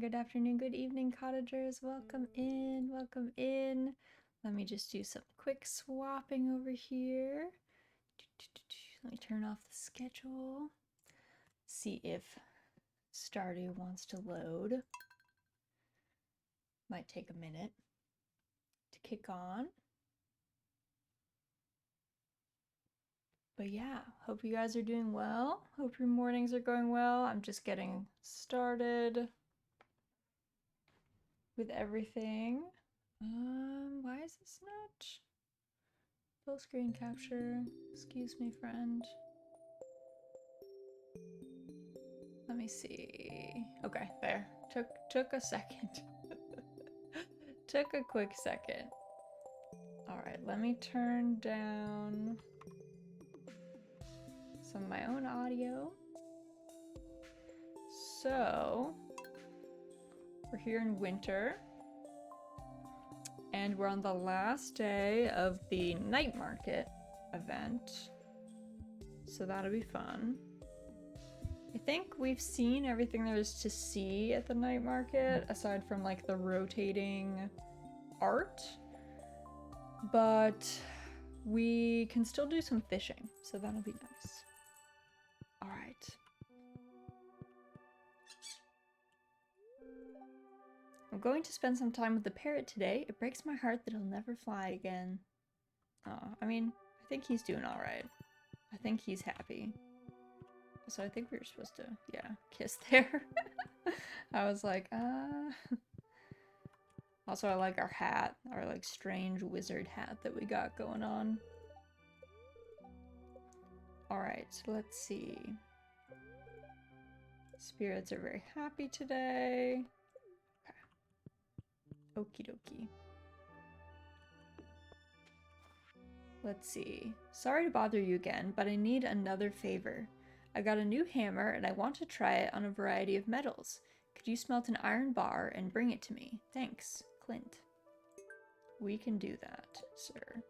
good afternoon, good evening, cottagers. Welcome in, welcome in. Let me just do some quick swapping over here. Let me turn off the schedule. See if Stardew wants to load. Might take a minute to kick on. But yeah, hope you guys are doing well. Hope your mornings are going well. I'm just getting started with everything. Why is this not full screen capture? Excuse me, friend. Let me see. Okay, there. Took a second. Took a quick second. All right, let me turn down some of my own audio. So, we're here in winter, and we're on the last day of the night market event. So that'll be fun. I think we've seen everything there is to see at the night market, aside from like the rotating art. But we can still do some fishing, so that'll be nice. All right. I'm going to spend some time with the parrot today. It breaks my heart that he'll never fly again. I mean, I think he's doing all right. I think he's happy. So I think we were supposed to, yeah, kiss there. I was like, Also, I like our hat, our like strange wizard hat that we got going on. Alright, so let's see. Spirits are very happy today. Okay. Okie dokie. Let's see. Sorry to bother you again, but I need another favor. I got a new hammer and I want to try it on a variety of metals. Could you smelt an iron bar and bring it to me? Thanks, Clint. We can do that, sir.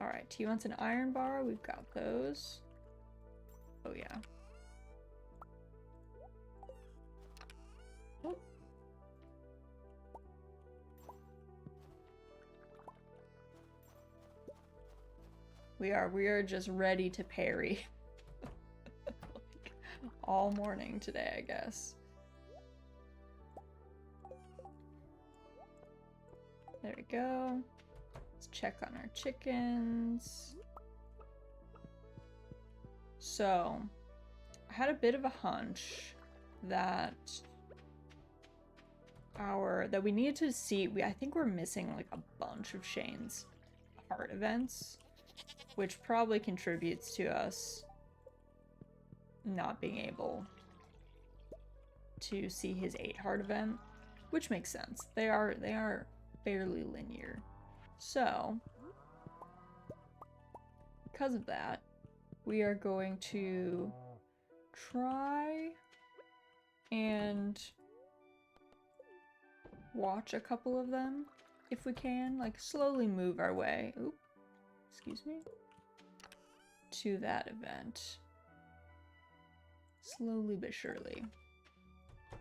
Alright, he wants an iron bar. We've got those. Oh, yeah. Oh. We are just ready to parry. Like, all morning today, I guess. There we go. Let's check on our chickens. So, I had a bit of a hunch that we needed to see, I think we're missing like a bunch of Shane's heart events, which probably contributes to us not being able to see his 8 heart event, which makes sense. They are fairly linear. So, because of that, we are going to try and watch a couple of them if we can, like slowly move our way, excuse me, to that event. Slowly but surely. I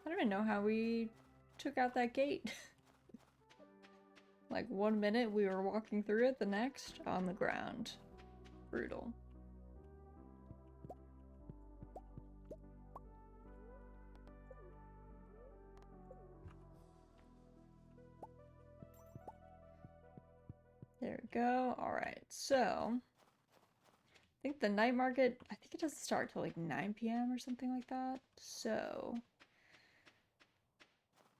don't even know how we took out that gate. Like 1 minute we were walking through it, the next on the ground. Brutal. There we go. Alright, so I think the night market, I think it doesn't start till like 9 p.m. or something like that. So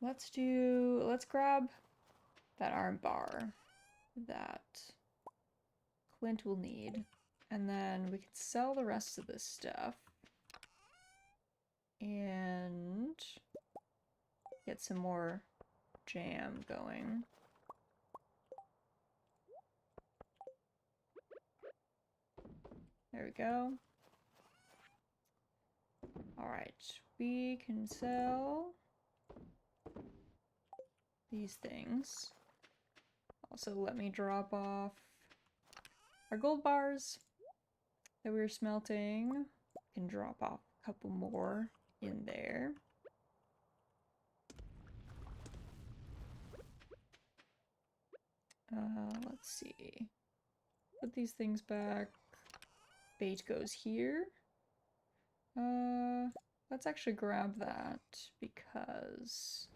let's grab that iron bar that Clint will need. And then we can sell the rest of this stuff. And get some more jam going. There we go. Alright, we can sell these things. Also, let me drop off our gold bars that we were smelting. We can drop off a couple more in there. Let's see. Put these things back. Bait goes here. Let's actually grab that because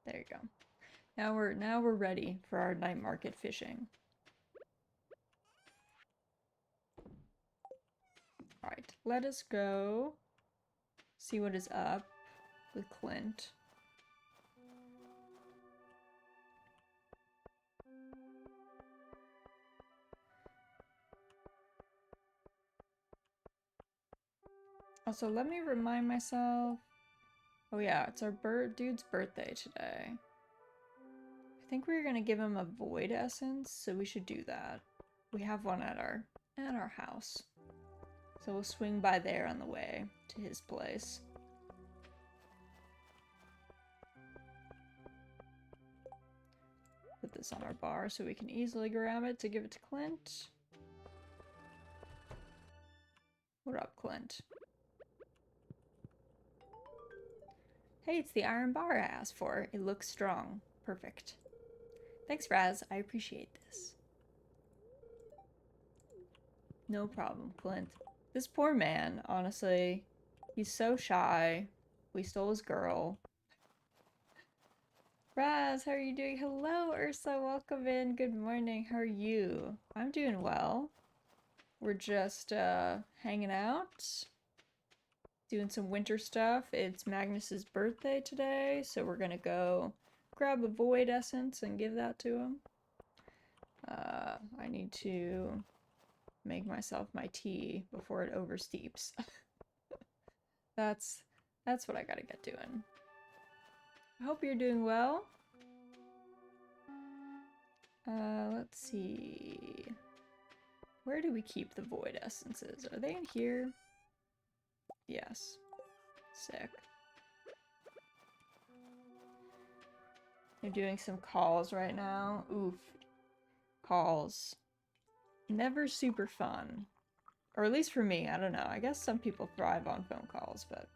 there you go. Now we're ready for our night market fishing. Alright, let us go see what is up with Clint. Also, let me remind myself. Oh yeah, it's our dude's birthday today. I think we were gonna give him a void essence, so we should do that. We have one at our house. So we'll swing by there on the way to his place. Put this on our bar so we can easily grab it to give it to Clint. What up, Clint? Hey, it's the iron bar I asked for. It looks strong. Perfect. Thanks, Raz. I appreciate this. No problem, Clint. This poor man, honestly, he's so shy. We stole his girl. Raz, how are you doing? Hello, Ursa. Welcome in. Good morning. How are you? I'm doing well. We're just hanging out. Doing some winter stuff. It's Magnus's birthday today, so we're gonna go grab a void essence and give that to him. I need to make myself my tea before it oversteeps. That's what I gotta get doing. I hope you're doing well. Let's see. Where do we keep the void essences? Are they in here? Yes. Sick. They're doing some calls right now. Oof. Calls. Never super fun. Or at least for me, I don't know. I guess some people thrive on phone calls, but...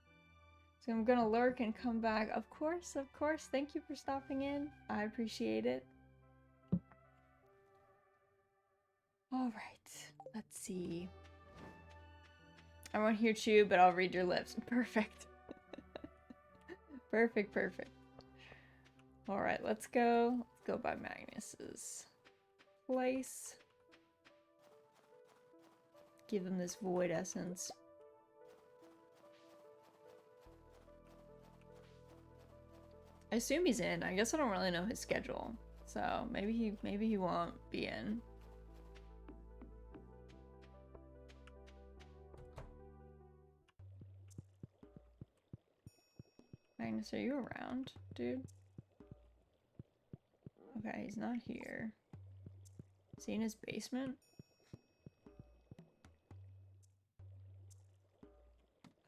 So I'm gonna lurk and come back. Of course, of course. Thank you for stopping in. I appreciate it. Alright. Let's see. I won't hear you, but I'll read your lips. Perfect. Perfect, perfect. Alright, let's go. Let's go by Magnus's place. Give him this void essence. I assume he's in. I guess I don't really know his schedule. So maybe he won't be in. Magnus, are you around, dude? Okay, he's not here. Is he in his basement?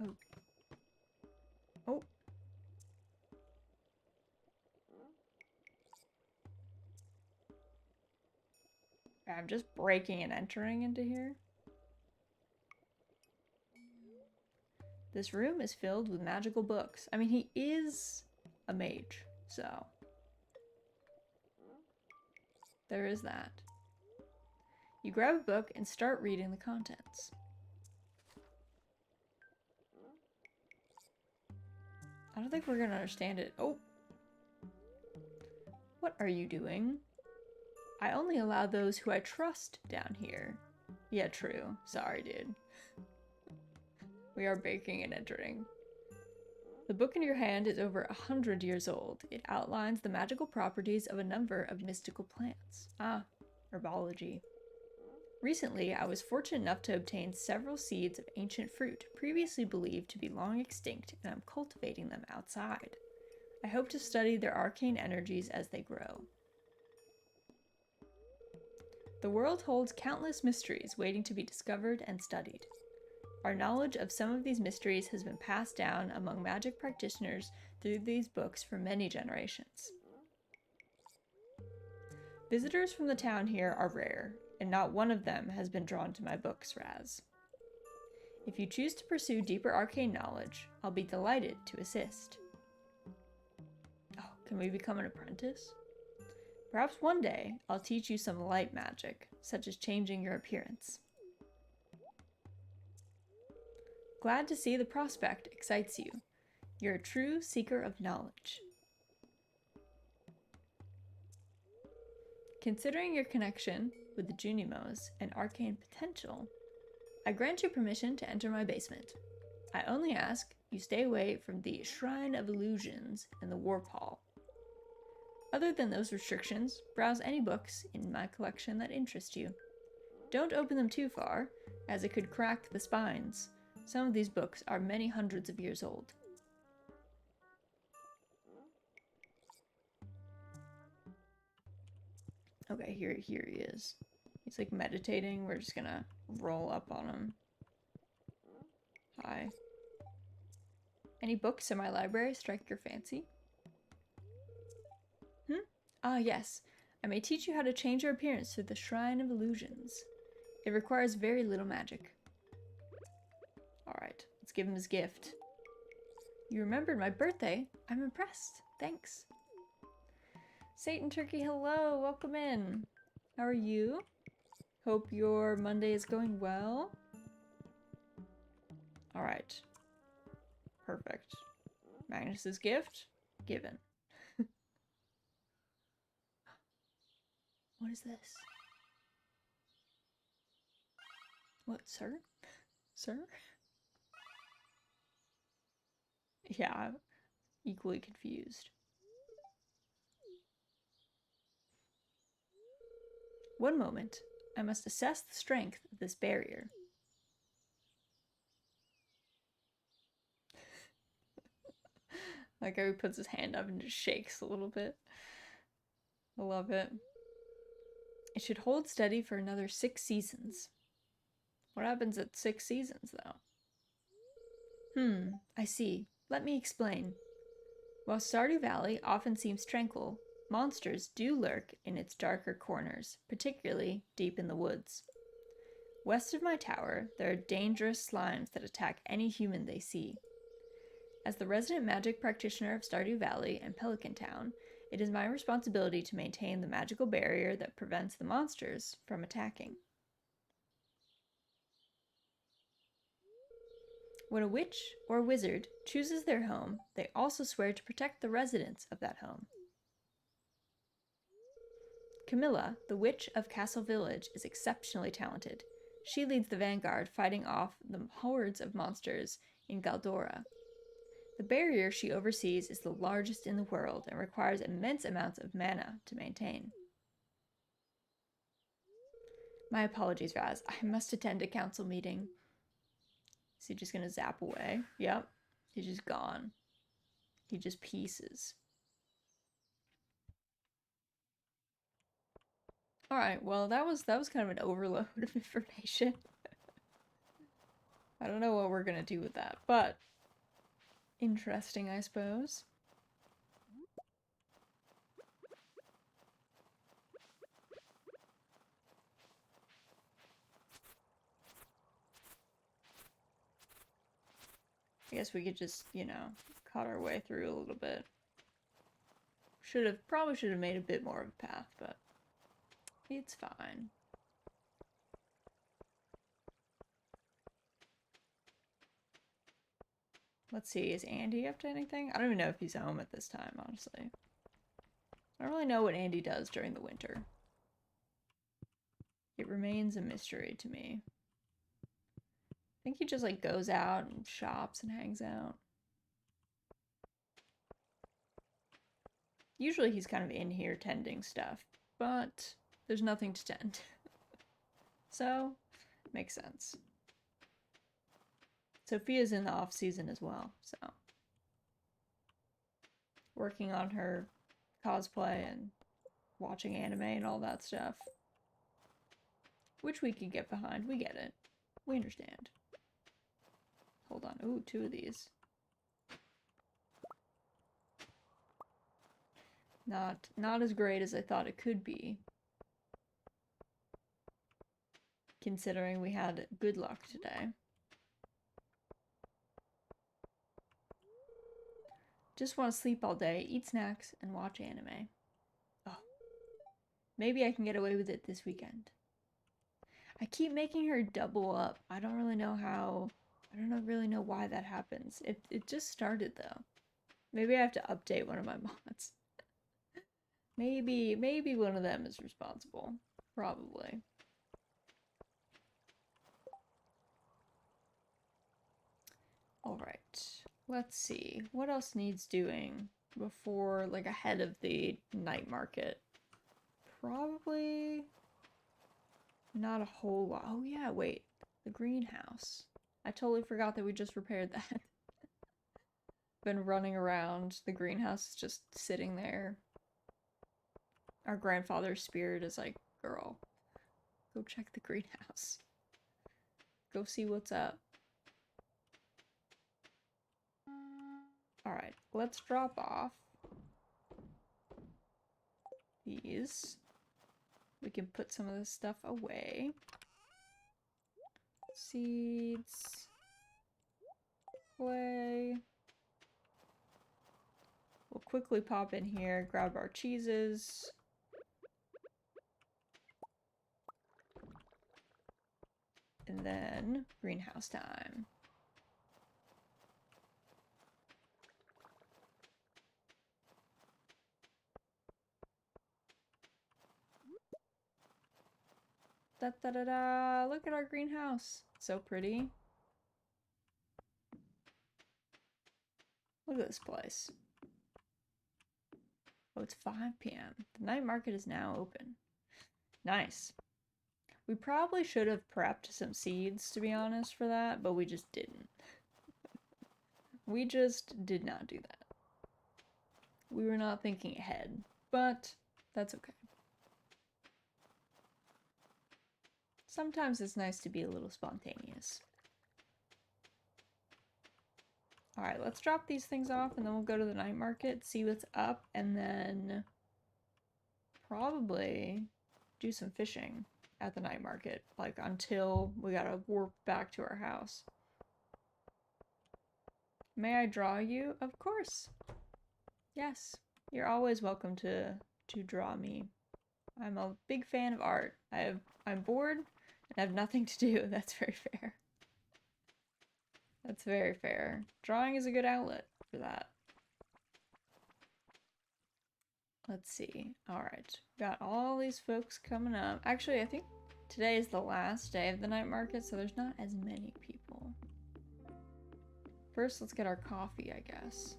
Oh. Oh. I'm just breaking and entering into here. This room is filled with magical books. I mean, he is a mage, so there is that. You grab a book and start reading the contents. I don't think we're gonna understand it. Oh! What are you doing? I only allow those who I trust down here. Yeah, true. Sorry, dude. We are baking and entering. The book in your hand is over 100 years old. It outlines the magical properties of a number of mystical plants. Ah, herbology. Recently, I was fortunate enough to obtain several seeds of ancient fruit, previously believed to be long extinct, and I'm cultivating them outside. I hope to study their arcane energies as they grow. The world holds countless mysteries waiting to be discovered and studied. Our knowledge of some of these mysteries has been passed down among magic practitioners through these books for many generations. Visitors from the town here are rare. and not one of them has been drawn to my books, Raz. If you choose to pursue deeper arcane knowledge, I'll be delighted to assist. Oh, can we become an apprentice? Perhaps one day, I'll teach you some light magic, such as changing your appearance. Glad to see the prospect excites you. You're a true seeker of knowledge. Considering your connection with the Junimos and arcane potential, I grant you permission to enter my basement. I only ask you stay away from the Shrine of Illusions and the Warp Hall. Other than those restrictions, browse any books in my collection that interest you. Don't open them too far, as it could crack the spines. Some of these books are many hundreds of years old. Okay, here he is. He's like meditating. We're just gonna roll up on him. Hi. Any books in my library strike your fancy? Ah, yes. I may teach you how to change your appearance through the Shrine of Illusions. It requires very little magic. Alright, let's give him his gift. You remembered my birthday? I'm impressed. Thanks. Satan Turkey, hello! Welcome in. How are you? Hope your Monday is going well. Alright. Perfect. Magnus's gift? Given. What is this? What, sir? Sir? Yeah, equally confused. One moment. I must assess the strength of this barrier. Like how he puts his hand up and just shakes a little bit. I love it. It should hold steady for another 6 seasons. What happens at 6 seasons, though? I see. Let me explain. While Stardew Valley often seems tranquil, monsters do lurk in its darker corners, particularly deep in the woods. West of my tower, there are dangerous slimes that attack any human they see. As the resident magic practitioner of Stardew Valley and Pelican Town, it is my responsibility to maintain the magical barrier that prevents the monsters from attacking. When a witch or wizard chooses their home, they also swear to protect the residents of that home. Camilla, the witch of Castle Village, is exceptionally talented. She leads the vanguard, fighting off the hordes of monsters in Galdora. The barrier she oversees is the largest in the world and requires immense amounts of mana to maintain. My apologies, Raz. I must attend a council meeting. Is he just gonna zap away? Yep. He's just gone. He just pieces. Alright, well that was kind of an overload of information. I don't know what we're gonna do with that, but interesting, I suppose. I guess we could just, you know, cut our way through a little bit. Probably should have made a bit more of a path, but it's fine. Let's see, is Andy up to anything? I don't even know if he's home at this time, honestly. I don't really know what Andy does during the winter. It remains a mystery to me. I think he just like goes out and shops and hangs out. Usually he's kind of in here tending stuff, but there's nothing to tend. So, makes sense. Sophia's in the off season as well, so working on her cosplay and watching anime and all that stuff. Which we can get behind. We get it. We understand. Hold on. Ooh, 2 of these. Not as great as I thought it could be. considering we had good luck today. Just want to sleep all day, eat snacks, and watch anime. Oh. Maybe I can get away with it this weekend. I keep making her double up. I don't really know how... I don't really know why that happens. It just started, though. Maybe I have to update one of my mods. Maybe one of them is responsible. Probably. Alright. Let's see. What else needs doing before, like, ahead of the night market? Probably not a whole lot. Oh yeah, wait. The greenhouse. I totally forgot that we just repaired that. Been running around. The greenhouse is just sitting there. Our grandfather's spirit is like, girl, go check the greenhouse. Go see what's up. Alright, let's drop off these. We can put some of this stuff away. Seeds. Clay. We'll quickly pop in here, grab our cheeses. And then, greenhouse time. Da da da da! Look at our greenhouse. So pretty. Look at this place. Oh, it's 5 p.m. The night market is now open. Nice. We probably should have prepped some seeds, to be honest, for that, but we just didn't. We just did not do that. We were not thinking ahead, but that's okay. Sometimes it's nice to be a little spontaneous. Alright, let's drop these things off and then we'll go to the night market, see what's up, and then probably do some fishing at the night market, like until we gotta warp back to our house. May I draw you? Of course. Yes, you're always welcome to draw me. I'm a big fan of art. I'm bored and have nothing to do. That's very fair. That's very fair. Drawing is a good outlet for that. Let's see. Alright. Got all these folks coming up. Actually, I think today is the last day of the night market, so there's not as many people. First, let's get our coffee, I guess.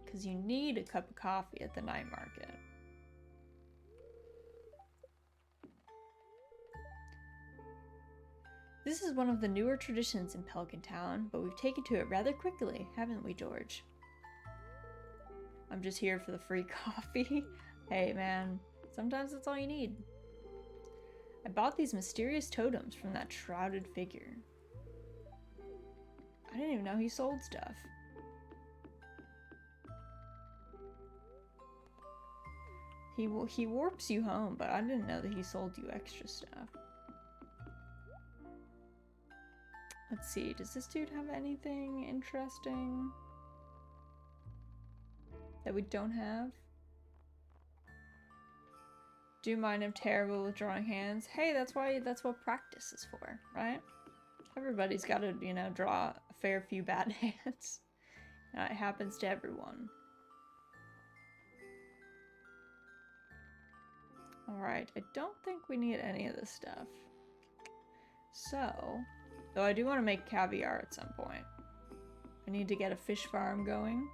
Because you need a cup of coffee at the night market. This is one of the newer traditions in Pelican Town, but we've taken to it rather quickly, haven't we, George? I'm just here for the free coffee. Hey, man, sometimes that's all you need. I bought these mysterious totems from that shrouded figure. I didn't even know he sold stuff. He warps you home, but I didn't know that he sold you extra stuff. Let's see, does this dude have anything interesting that we don't have? Do you mind I'm terrible with drawing hands? Hey, that's what practice is for, right? Everybody's got to, you know, draw a fair few bad hands. It happens to everyone. Alright, I don't think we need any of this stuff. So, though I do want to make caviar at some point. I need to get a fish farm going.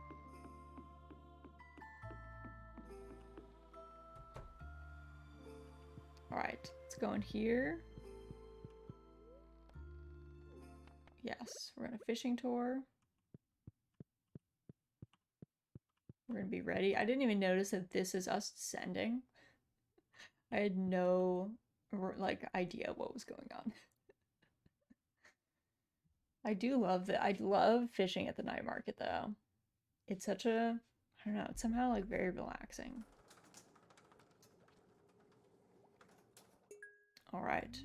Alright, let's go in here. Yes, we're on a fishing tour. We're gonna be ready. I didn't even notice that this is us descending. I had no, like, idea what was going on. I do love that. I love fishing at the night market, though. It's such a, I don't know, it's somehow, like, very relaxing. All right.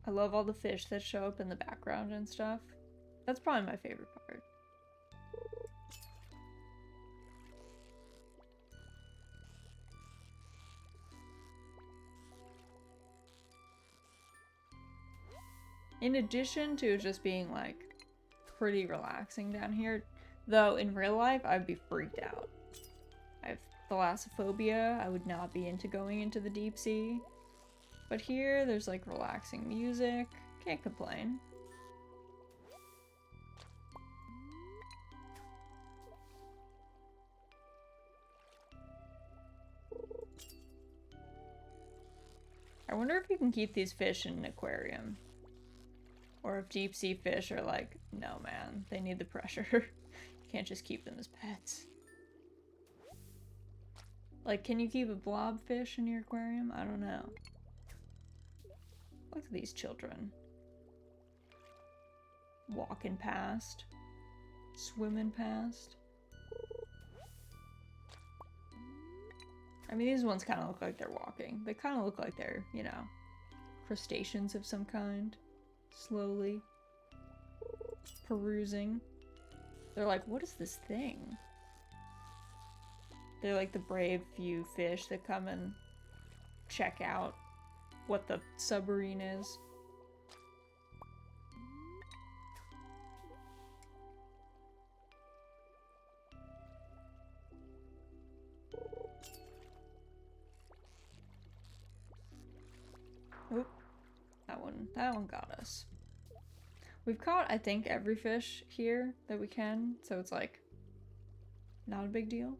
I love all the fish that show up in the background and stuff. That's probably my favorite part. In addition to just being like pretty relaxing down here, though in real life I'd be freaked out. I have thalassophobia. I would not be into going into the deep sea. But here there's like relaxing music. Can't complain. I wonder if you can keep these fish in an aquarium. Or if deep sea fish are like, no man, they need the pressure. You can't just keep them as pets. Like, can you keep a blobfish in your aquarium? I don't know. Look at these children. Walking past. Swimming past. I mean, these ones kind of look like they're walking. They kind of look like they're, you know, crustaceans of some kind. Slowly perusing. They're like, what is this thing? They're like the brave few fish that come and check out what the submarine is. Oop. That one got us. We've caught, I think, every fish here that we can, so it's like not a big deal.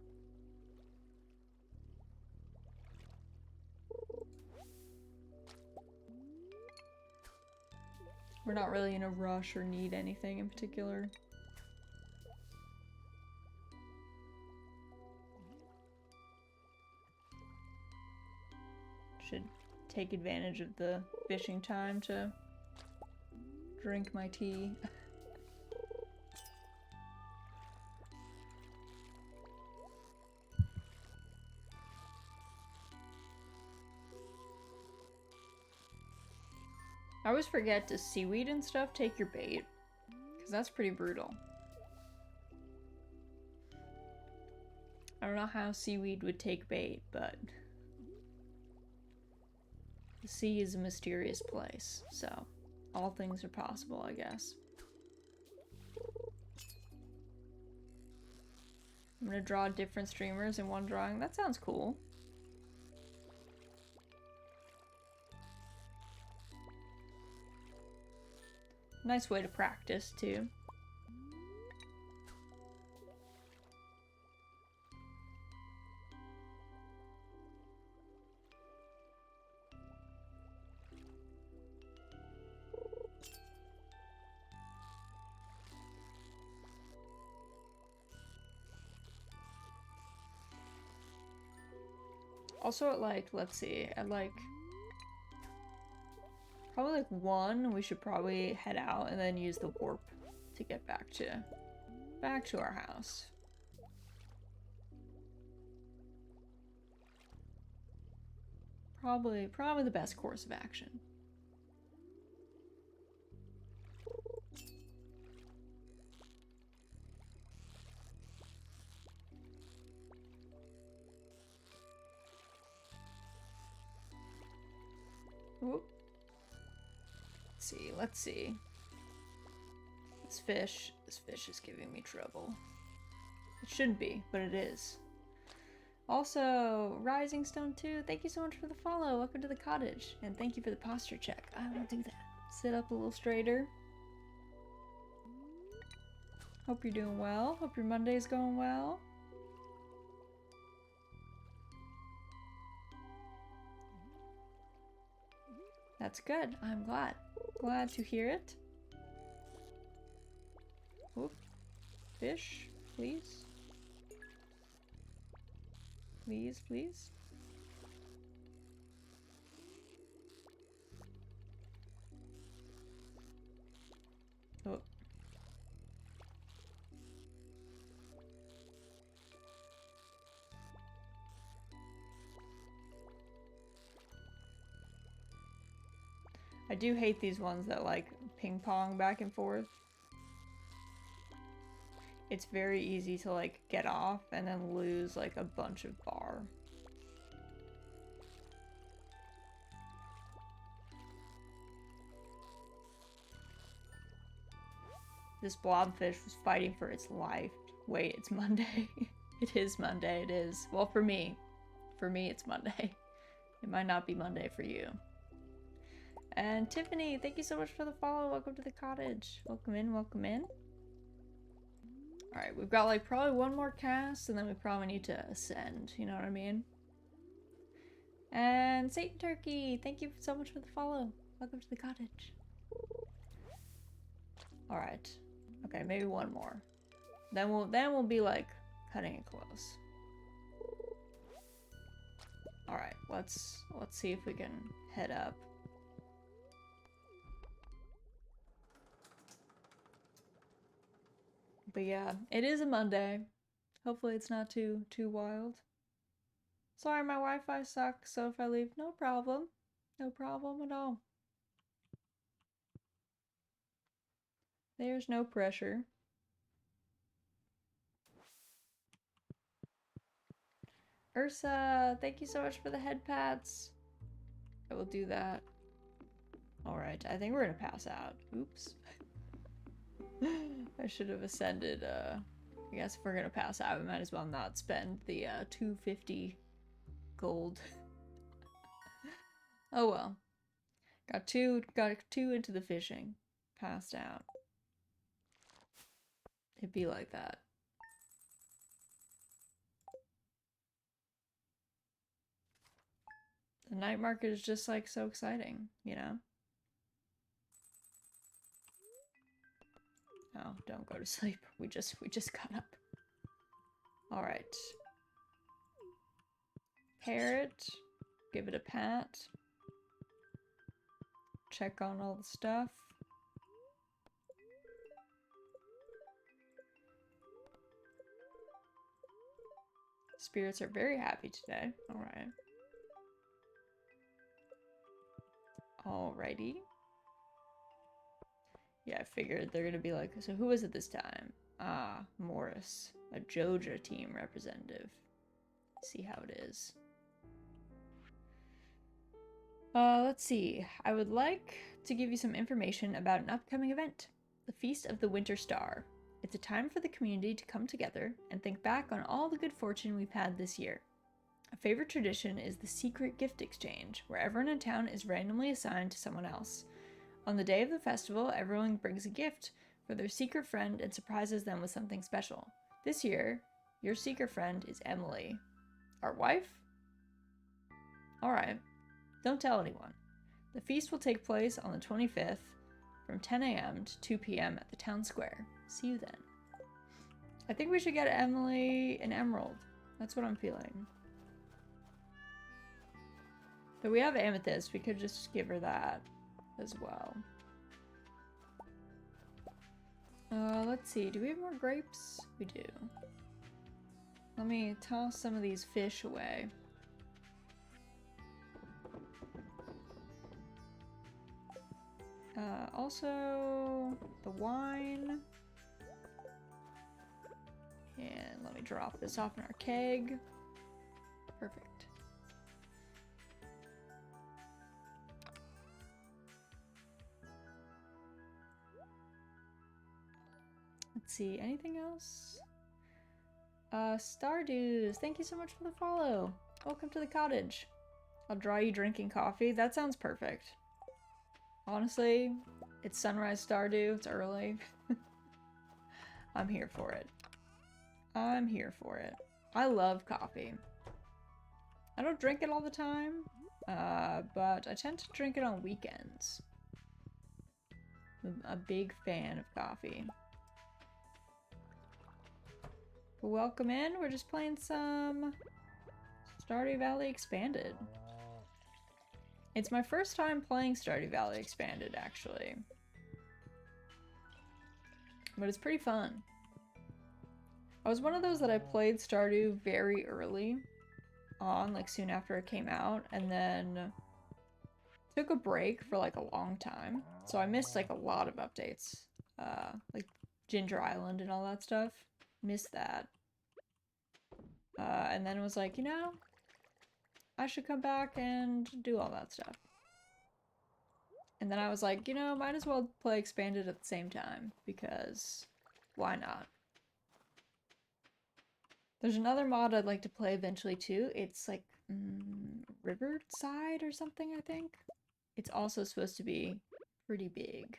We're not really in a rush or need anything in particular. Should take advantage of the fishing time to drink my tea. I always forget, does seaweed and stuff take your bait? Because that's pretty brutal. I don't know how seaweed would take bait, but the sea is a mysterious place, so all things are possible, I guess. I'm gonna draw different streamers in one drawing. That sounds cool. Nice way to practice, too. Also at like, let's see, at like probably like 1, we should probably head out and then use the warp to get back to our house. Probably the best course of action. Whoop. Let's see. This fish is giving me trouble. It shouldn't be, but it is. Also, Rising Stone 2, thank you so much for the follow. Welcome to the cottage. And thank you for the posture check. I will do that. Sit up a little straighter. Hope you're doing well. Hope your Monday's going well. That's good. I'm glad. Glad to hear it. Whoop. Fish, please. Please, please. do hate these ones that like ping pong back and forth. It's very easy to like get off and then lose like a bunch of bar. This blobfish was fighting for its life. Wait, it's Monday. It is Monday, it is. Well, for me. For me, it's Monday. It might not be Monday for you. And Tiffany, thank you so much for the follow. Welcome to the cottage. Welcome in, welcome in. Alright, we've got like probably one more cast and then we probably need to ascend, you know what I mean? And Satan Turkey, thank you so much for the follow. Welcome to the cottage. Alright. Okay, maybe one more. Then we'll be like cutting it close. Alright, let's see if we can head up. But yeah, it is a Monday. Hopefully it's not too wild. Sorry, my Wi-Fi sucks, so if I leave, no problem. No problem at all. There's no pressure. Ursa, thank you so much for the head pats. I will do that. Alright, I think we're gonna pass out. Oops. I should have ascended, I guess if we're gonna pass out, we might as well not spend the, 250 gold. Oh well. Got two into the fishing. Passed out. It'd be like that. The night market is just like so exciting, you know? Oh, don't go to sleep. We just got up. Alright. Parrot. Give it a pat. Check on all the stuff. Spirits are very happy today. Alright. Alrighty. Yeah, I figured they're gonna be like, so who is it this time? Ah, Morris. A Joja team representative. See how it is. Let's see. I would like to give you some information about an upcoming event. The Feast of the Winter Star. It's a time for the community to come together and think back on all the good fortune we've had this year. A favorite tradition is the secret gift exchange, where everyone in town is randomly assigned to someone else. On the day of the festival, everyone brings a gift for their secret friend and surprises them with something special. This year, your secret friend is Emily. Our wife? Alright. Don't tell anyone. The feast will take place on the 25th from 10 a.m. to 2 p.m. at the town square. See you then. I think we should get Emily an emerald. That's what I'm feeling. But we have amethyst. We could just give her that as well. Let's see. Do we have more grapes? We do. Let me toss some of these fish away. Also, the wine. And let me drop this off in our keg. Perfect. Let's see, anything else? Stardews, thank you so much for the follow. Welcome to the cottage. I'll draw you drinking coffee. That sounds perfect. Honestly, it's sunrise Stardew, it's early. I'm here for it. I'm here for it. I love coffee. I don't drink it all the time, but I tend to drink it on weekends. I'm a big fan of coffee. But welcome in, we're just playing some Stardew Valley Expanded. It's my first time playing Stardew Valley Expanded, actually. But it's pretty fun. I was one of those that I played Stardew very early on, like soon after it came out, and then took a break for like a long time, so I missed like a lot of updates. Like Ginger Island and all that stuff. Missed that. And then was like, you know, I should come back and do all that stuff. And then I was like, you know, might as well play Expanded at the same time, because why not? There's another mod I'd like to play eventually too. It's like Riverside or something, I think. It's also supposed to be pretty big.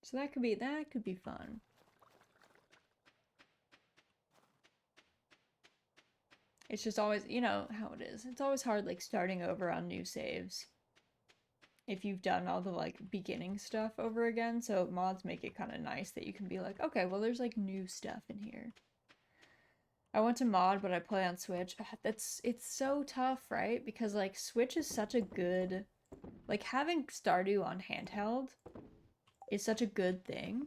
So that could be fun. It's just always, you know how it is. It's always hard like starting over on new saves if you've done all the like beginning stuff over again. So mods make it kind of nice that you can be like, okay, well there's like new stuff in here. I went to mod, but I play on Switch. It's so tough, right? Because like Switch is such a good, like having Stardew on handheld is such a good thing,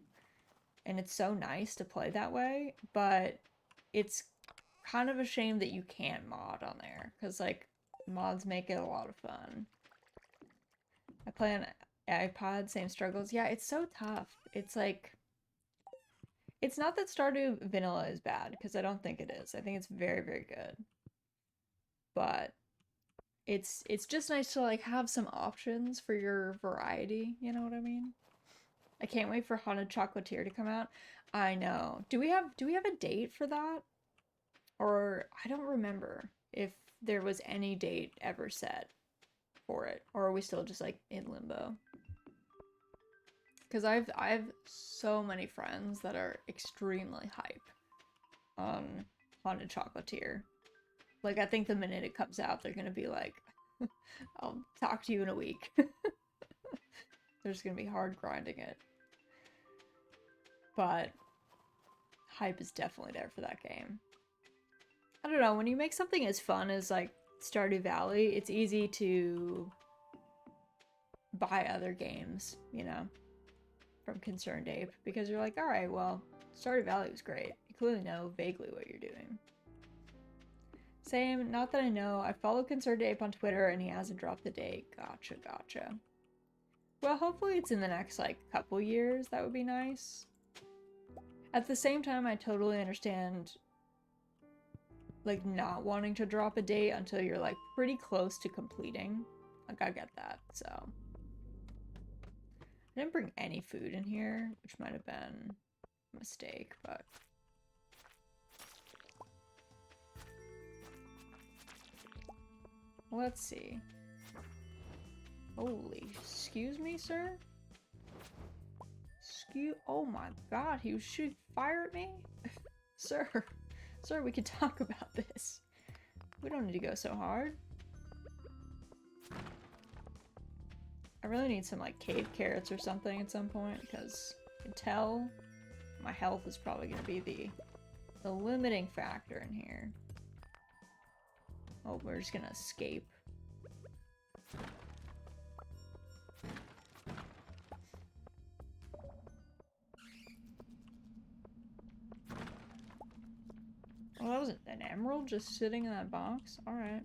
and it's so nice to play that way, but it's kind of a shame that you can't mod on there, because like mods make it a lot of fun. I play on iPod, same struggles. Yeah, it's so tough. It's like, it's not that Stardew Vanilla is bad, because I don't think it is. I think it's very, very good. But it's just nice to like have some options for your variety, you know what I mean? I can't wait for Haunted Chocolatier to come out. I know. Do we have a date for that? Or I don't remember if there was any date ever set for it, or are we still just like in limbo? Because I've so many friends that are extremely hype on Haunted Chocolatier. Like I think the minute it comes out, they're gonna be like, "I'll talk to you in a week." They're just gonna be hard grinding it. But hype is definitely there for that game. I don't know, when you make something as fun as like Stardew Valley, it's easy to buy other games, you know, from Concerned Ape, because you're like, alright, well, Stardew Valley was great. You clearly know vaguely what you're doing. Same, not that I know. I follow Concerned Ape on Twitter and he hasn't dropped the date. Gotcha. Well, hopefully it's in the next, like, couple years. That would be nice. At the same time, I totally understand like not wanting to drop a date until you're like pretty close to completing. Like I get that. So I didn't bring any food in here, which might have been a mistake, but let's see. Holy, excuse me, sir? Oh my god, he was shooting fire at me? Sir, we can talk about this. We don't need to go so hard. I really need some like cave carrots or something at some point, because I can tell my health is probably going to be the limiting factor in here. Oh, we're just going to escape. Oh, that was an emerald just sitting in that box? Alright.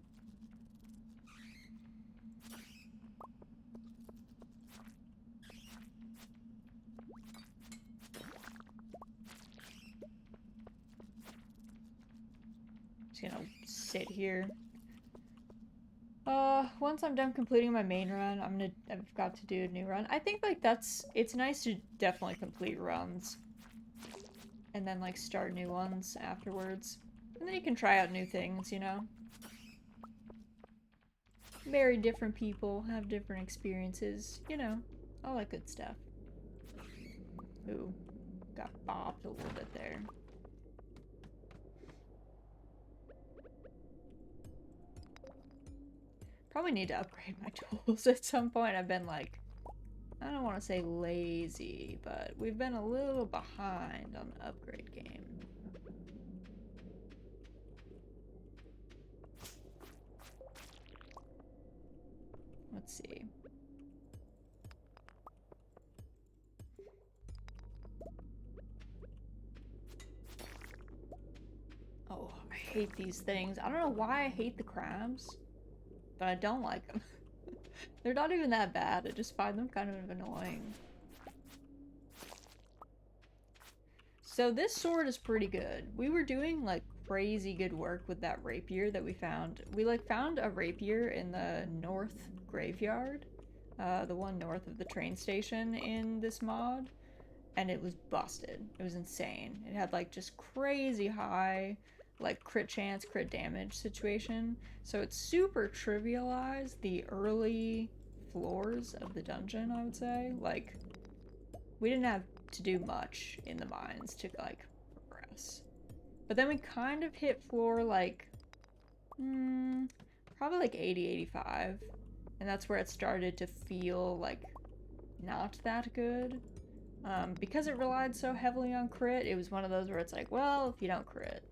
Just gonna sit here. Once I'm done completing my main run, I've got to do a new run. I think like it's nice to definitely complete runs. And then like start new ones afterwards. And then you can try out new things, you know? Marry different people, have different experiences, you know, all that good stuff. Ooh, got bopped a little bit there. Probably need to upgrade my tools at some point. I've been like, I don't want to say lazy, but we've been a little behind on the upgrade game. Let's see. Oh, I hate these things. I don't know why I hate the crabs. but I don't like them. They're not even that bad, I just find them kind of annoying. So this sword is pretty good. We were doing like crazy good work with that rapier that we found. We like found a rapier in the north graveyard, the one north of the train station in this mod, and it was busted. It was insane. It had like just crazy high like crit chance, crit damage situation. So it super trivialized the early floors of the dungeon, I would say. Like, we didn't have to do much in the mines to like progress. But then we kind of hit floor like probably like 80, 85. And that's where it started to feel like not that good. Because it relied so heavily on crit, it was one of those where it's like, well, if you don't crit,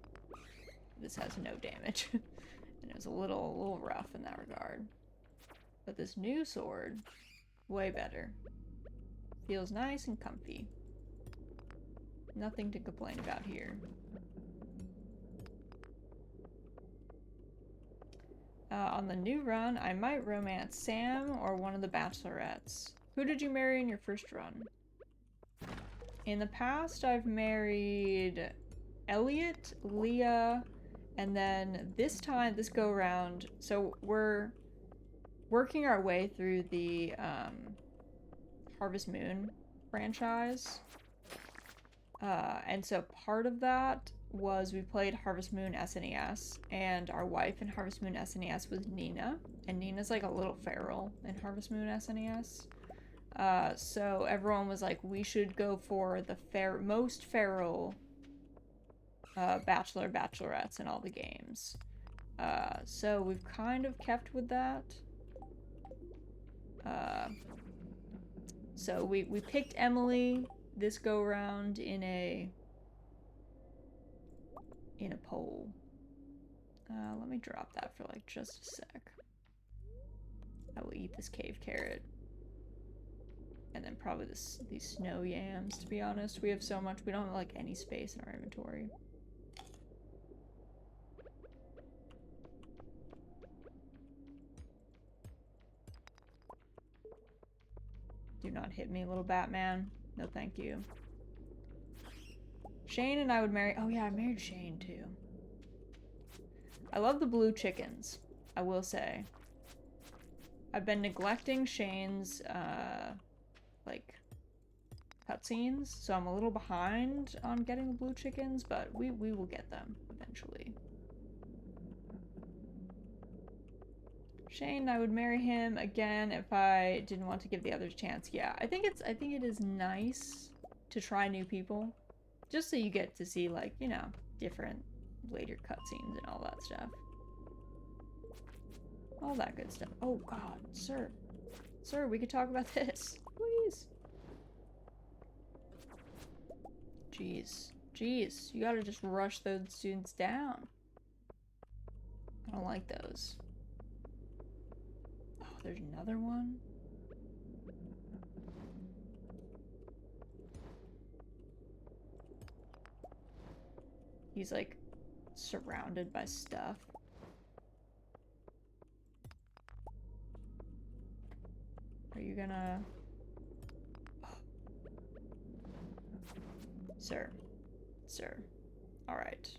this has no damage. And it was a little rough in that regard. But this new sword, way better. Feels nice and comfy. Nothing to complain about here. On the new run, I might romance Sam or one of the bachelorettes. Who did you marry in your first run? In the past, I've married Elliot, Leah, and then this time, this go around, so we're working our way through the Harvest Moon franchise. And so part of that was we played Harvest Moon SNES, and our wife in Harvest Moon SNES was Nina, and Nina's like a little feral in Harvest Moon SNES. So everyone was like, we should go for the most feral bachelor, bachelorettes in all the games. So we've kind of kept with that. So we picked Emily this go round in a poll. Let me drop that for like just a sec. I will eat this cave carrot. And then probably these snow yams, to be honest. We have so much, we don't have like any space in our inventory. Do not hit me, little Batman. No thank you. Shane and I would marry... Oh yeah, I married Shane too. I love the blue chickens, I will say. I've been neglecting Shane's, like, cutscenes, so I'm a little behind on getting the blue chickens, but we will get them eventually. Shane, I would marry him again if I didn't want to give the others a chance. Yeah, I think it is nice to try new people. Just so you get to see, like, you know, different later cutscenes and all that stuff. All that good stuff. Oh god, sir. Sir, we could talk about this. Please. Jeez. Jeez. You gotta just rush those students down. I don't like those. Oh, there's another one? He's like surrounded by stuff. Are you gonna... Oh. Sir. Sir. Alright.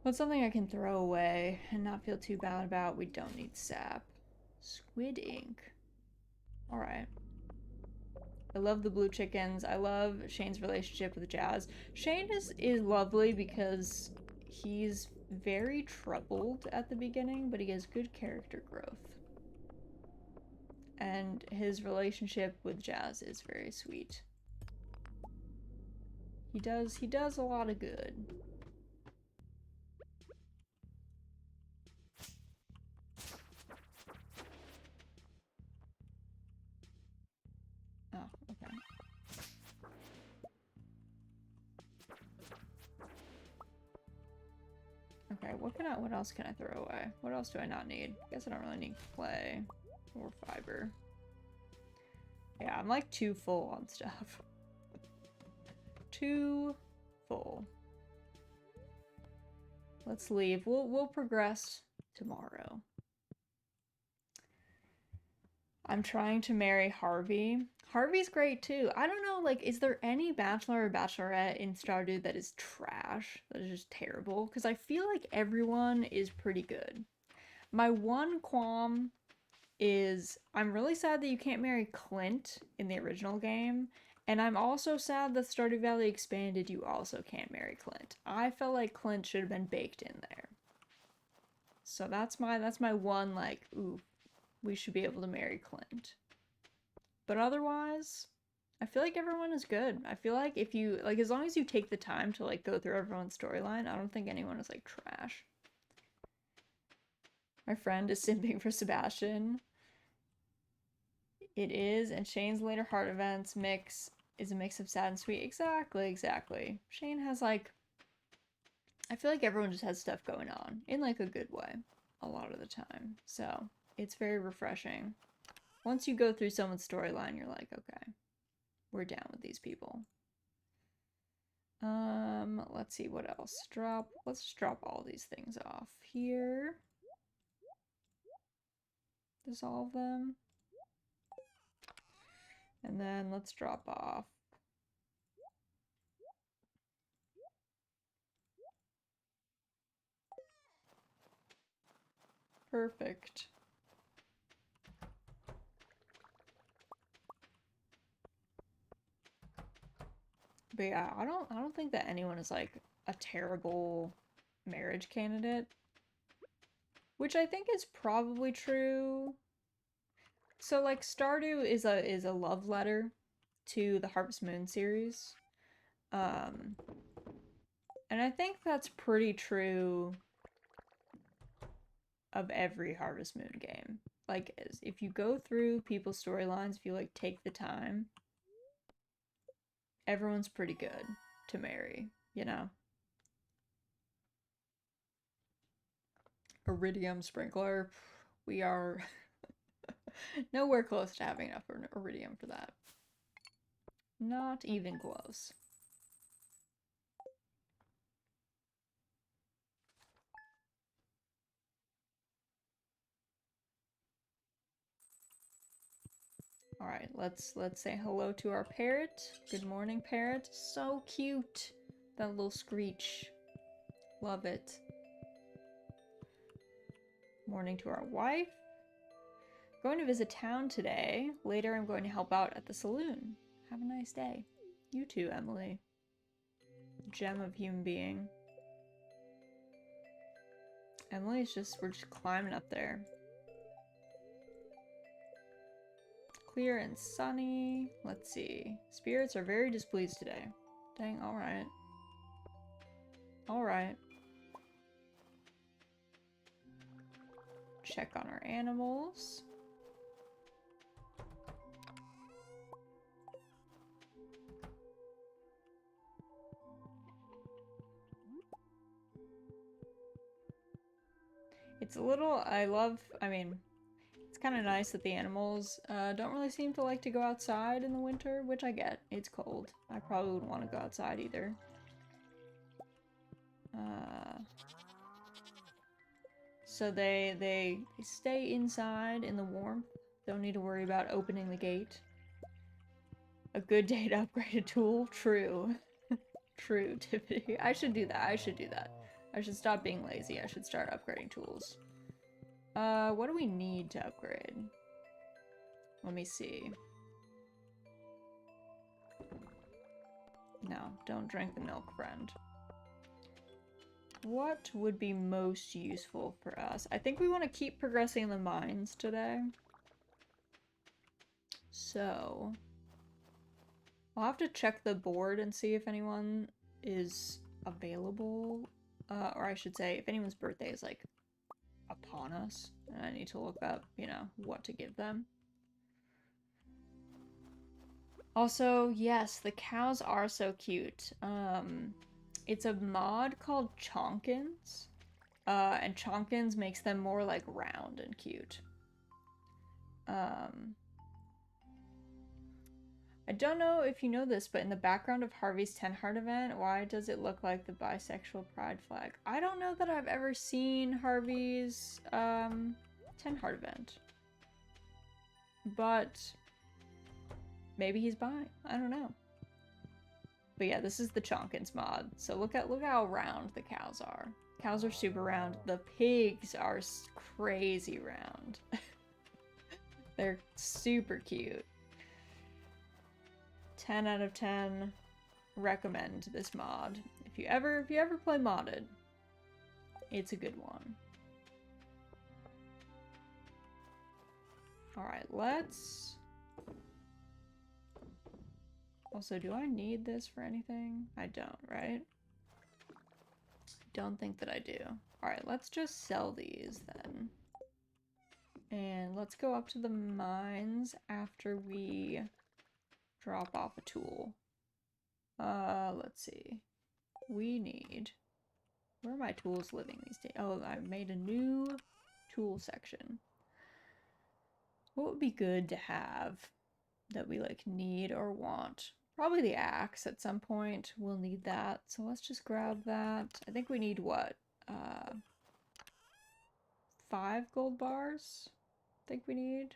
What's something I can throw away and not feel too bad about? We don't need sap. Squid ink. Alright. I love the blue chickens. I love Shane's relationship with Jazz. Shane is lovely because he's very troubled at the beginning, but he has good character growth. And his relationship with Jazz is very sweet. He does a lot of good. Oh, okay. Okay, what else can I throw away? What else do I not need? Guess I don't really need clay or fiber. Yeah, I'm like too full on stuff. Too full. Let's leave. We'll progress tomorrow. I'm trying to marry Harvey. Harvey's great too. I don't know, like, is there any bachelor or bachelorette in Stardew that is trash? That is just terrible? Because I feel like everyone is pretty good. My one qualm is I'm really sad that you can't marry Clint in the original game. And I'm also sad that Stardew Valley Expanded, you also can't marry Clint. I felt like Clint should have been baked in there. So that's my one, like, ooh, we should be able to marry Clint. But otherwise, I feel like everyone is good. I feel like if you, like, as long as you take the time to, like, go through everyone's storyline, I don't think anyone is, like, trash. My friend is simping for Sebastian. It is, and Shane's later heart events mix is a mix of sad and sweet. Exactly. Shane has, like, I feel like everyone just has stuff going on in, like, a good way a lot of the time. So, it's very refreshing. Once you go through someone's storyline, you're like, okay, we're down with these people. Let's see what else. Let's drop all these things off here. Dissolve them. And then let's drop off. Perfect. But yeah, I don't think that anyone is like a terrible marriage candidate. Which I think is probably true. So like Stardew is a love letter to the Harvest Moon series. And I think that's pretty true of every Harvest Moon game. Like if you go through people's storylines, if you like take the time, everyone's pretty good to marry, you know? Iridium sprinkler, we are nowhere close to having enough iridium for that. Not even close. All right, let's say hello to our parrot. Good morning, parrot. So cute. That little screech. Love it. Morning to our wife. Going to visit town today. Later, I'm going to help out at the saloon. Have a nice day. You too, Emily. Gem of human being. Emily's we're just climbing up there. Clear and sunny. Let's see. Spirits are very displeased today. Dang, alright. Alright. Check on our animals. It's a little, I mean, it's kind of nice that the animals don't really seem to like to go outside in the winter, which I get. It's cold. I probably wouldn't want to go outside either. So they stay inside in the warmth. Don't need to worry about opening the gate. A good day to upgrade a tool? True. True, Tiffany. I should do that. I should stop being lazy. I should start upgrading tools. What do we need to upgrade? Let me see. No, don't drink the milk, friend. What would be most useful for us? I think we want to keep progressing the mines today. So, I'll have to check the board and see if anyone is available. Or I should say, if anyone's birthday is, like, upon us. And I need to look up, you know, what to give them. Also, yes, the cows are so cute. It's a mod called Chonkins. And Chonkins makes them more, like, round and cute. I don't know if you know this, but in the background of Harvey's 10 heart event, why does it look like the bisexual pride flag? I don't know that I've ever seen Harvey's 10 heart event. but maybe he's buying. I don't know. But yeah, this is the Chonkins mod. So look how round the cows are. Cows are super round. The pigs are crazy round. They're super cute. 10 out of 10. Recommend this mod. If you ever play modded, it's a good one. Alright, let's... Also, do I need this for anything? I don't, right? Don't think that I do. Alright, let's just sell these then. And let's go up to the mines after we drop off a tool. Let's see. We need... Where are my tools living these days? Oh, I made a new tool section. What would be good to have that we, like, need or want? Probably the axe at some point. We'll need that. So let's just grab that. I think we need, what? 5 gold bars? I think we need.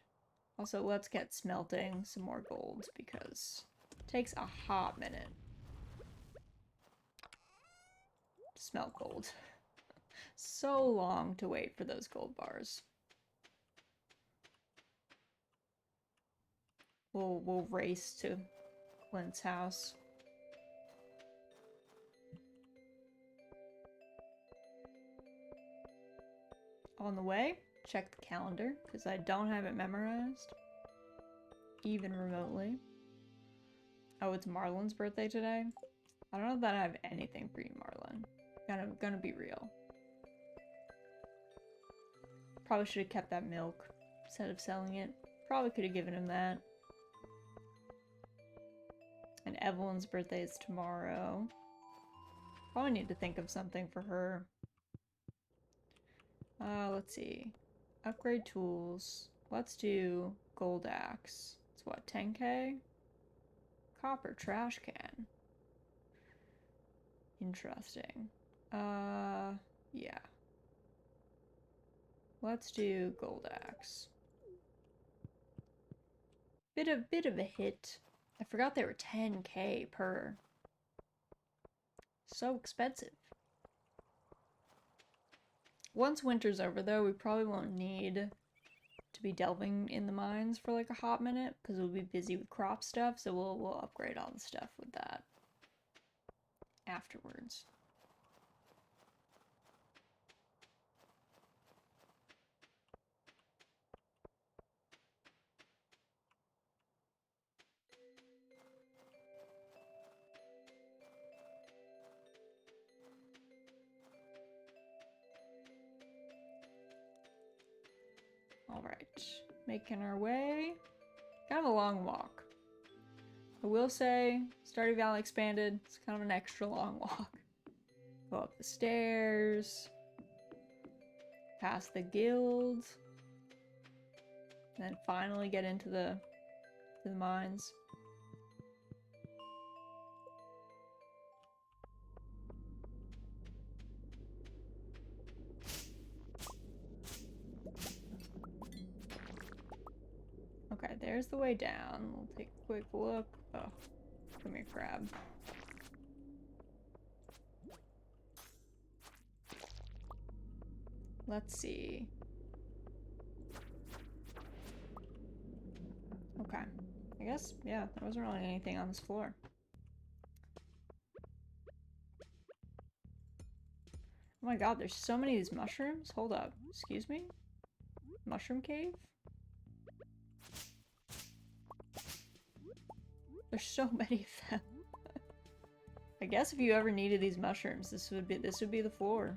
Also, let's get smelting some more gold because it takes a hot minute to smelt gold. So long to wait for those gold bars. We'll race to Clint's house. On the way, check the calendar, because I don't have it memorized. Even remotely. Oh, it's Marlon's birthday today? I don't know that I have anything for you, Marlon. Gonna be real. Probably should have kept that milk instead of selling it. Probably could have given him that. And Evelyn's birthday is tomorrow. Probably need to think of something for her. Let's see. Upgrade tools. Let's do gold axe. It's what, 10k? Copper trash can. Interesting. Yeah. Let's do gold axe. Bit of a hit. I forgot they were 10k per. So expensive. Once winter's over, though, we probably won't need to be delving in the mines for like a hot minute because we'll be busy with crop stuff. So we'll upgrade all the stuff with that afterwards. Alright, making our way. Kind of a long walk. I will say, Stardew Valley Expanded, it's kind of an extra long walk. Go up the stairs, past the guild, and then finally get into the mines. Okay, there's the way down. We'll take a quick look. Oh, come here, crab. Let's see. Okay. I guess, yeah, there wasn't really anything on this floor. Oh my god, there's so many of these mushrooms. Hold up. Excuse me? Mushroom cave? There's so many of them. I guess if you ever needed these mushrooms, this would be the floor.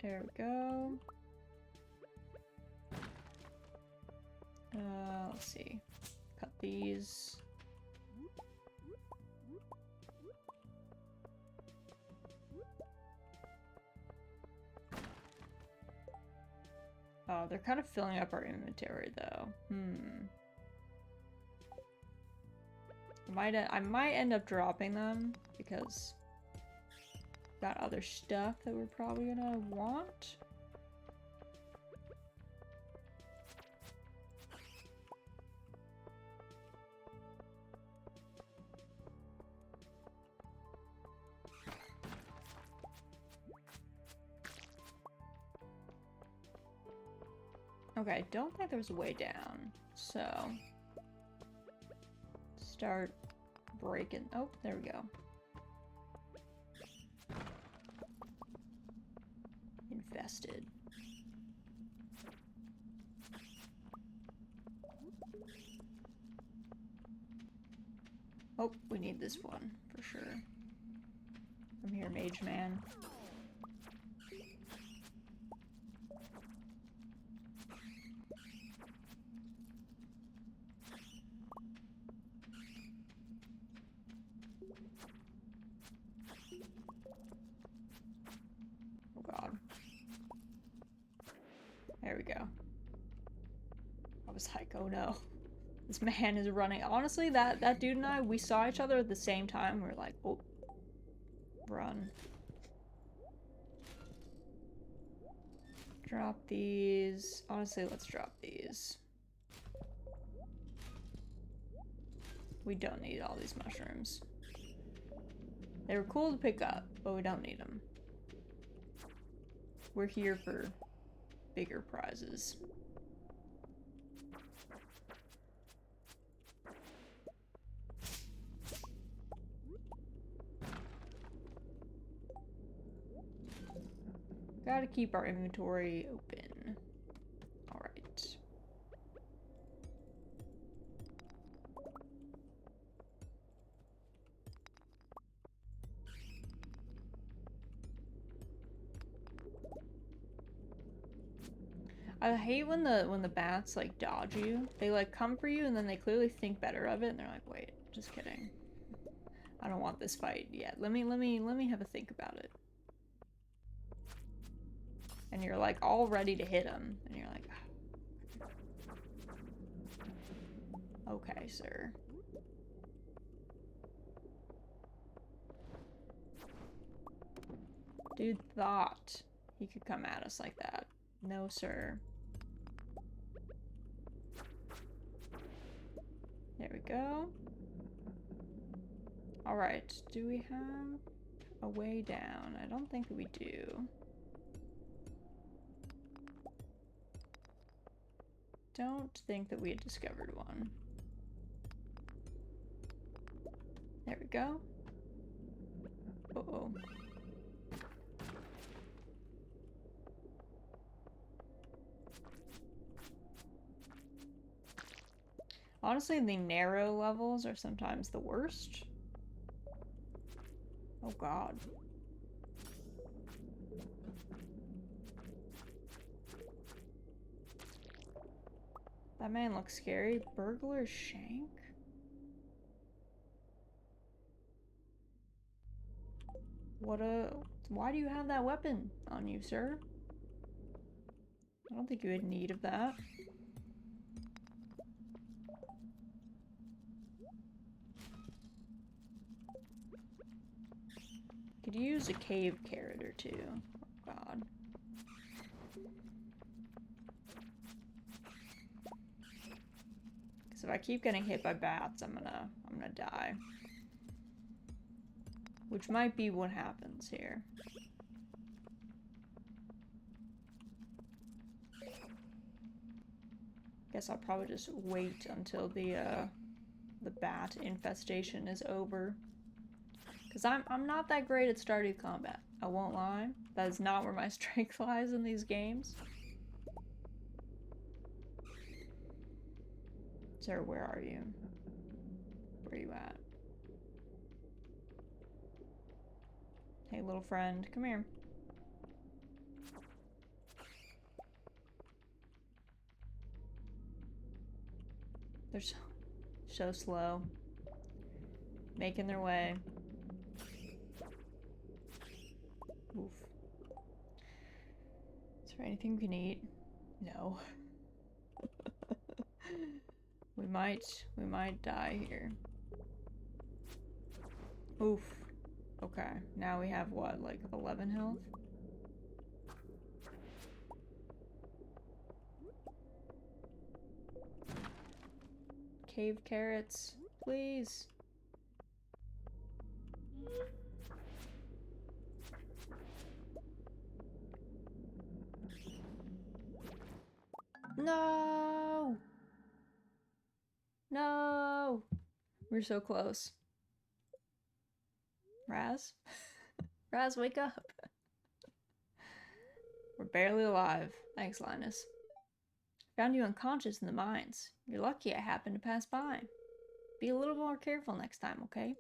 There we go. Let's see. Cut these. Oh, they're kind of filling up our inventory, though. I might end up dropping them, because Got other stuff that we're probably gonna want. Okay, don't think there's a way down, so start breaking. Oh, there we go. Infested. Oh, we need this one for sure. Come here, mage man. Oh god. There we go. I was like, oh no. This man is running. Honestly, that dude and I, we saw each other at the same time. We're like, oh, run. Drop these. Honestly, let's drop these. We don't need all these mushrooms. They were cool to pick up, but we don't need them. We're here for bigger prizes. Gotta keep our inventory open. Alright. I hate when the bats like dodge you. They like come for you and then they clearly think better of it and they're like, wait, just kidding. I don't want this fight yet. Let me have a think about it. And you're like all ready to hit him, and you're like, oh. Okay, sir. Dude thought he could come at us like that. No, sir. There we go. Alright, do we have a way down? I don't think we do. Don't think that we had discovered one. There we go. Uh-oh. Honestly, the narrow levels are sometimes the worst. Oh god. That man looks scary. Burglar shank? Why do you have that weapon on you, sir? I don't think you had need of that. Could use a cave carrot or two. Oh god. Because if I keep getting hit by bats, I'm gonna die. Which might be what happens here. Guess I'll probably just wait until the bat infestation is over. Because I'm not that great at Stardew combat. I won't lie. That is not where my strength lies in these games. Sir, where are you? Where are you at? Hey, little friend, come here. They're so slow. Making their way. Oof. Is there anything we can eat? No. We might die here. Oof. Okay, now we have what, like 11 health? Cave carrots, please. No! No! We're so close. Raz? Raz, wake up! We're barely alive. Thanks, Linus. Found you unconscious in the mines. You're lucky I happened to pass by. Be a little more careful next time, okay?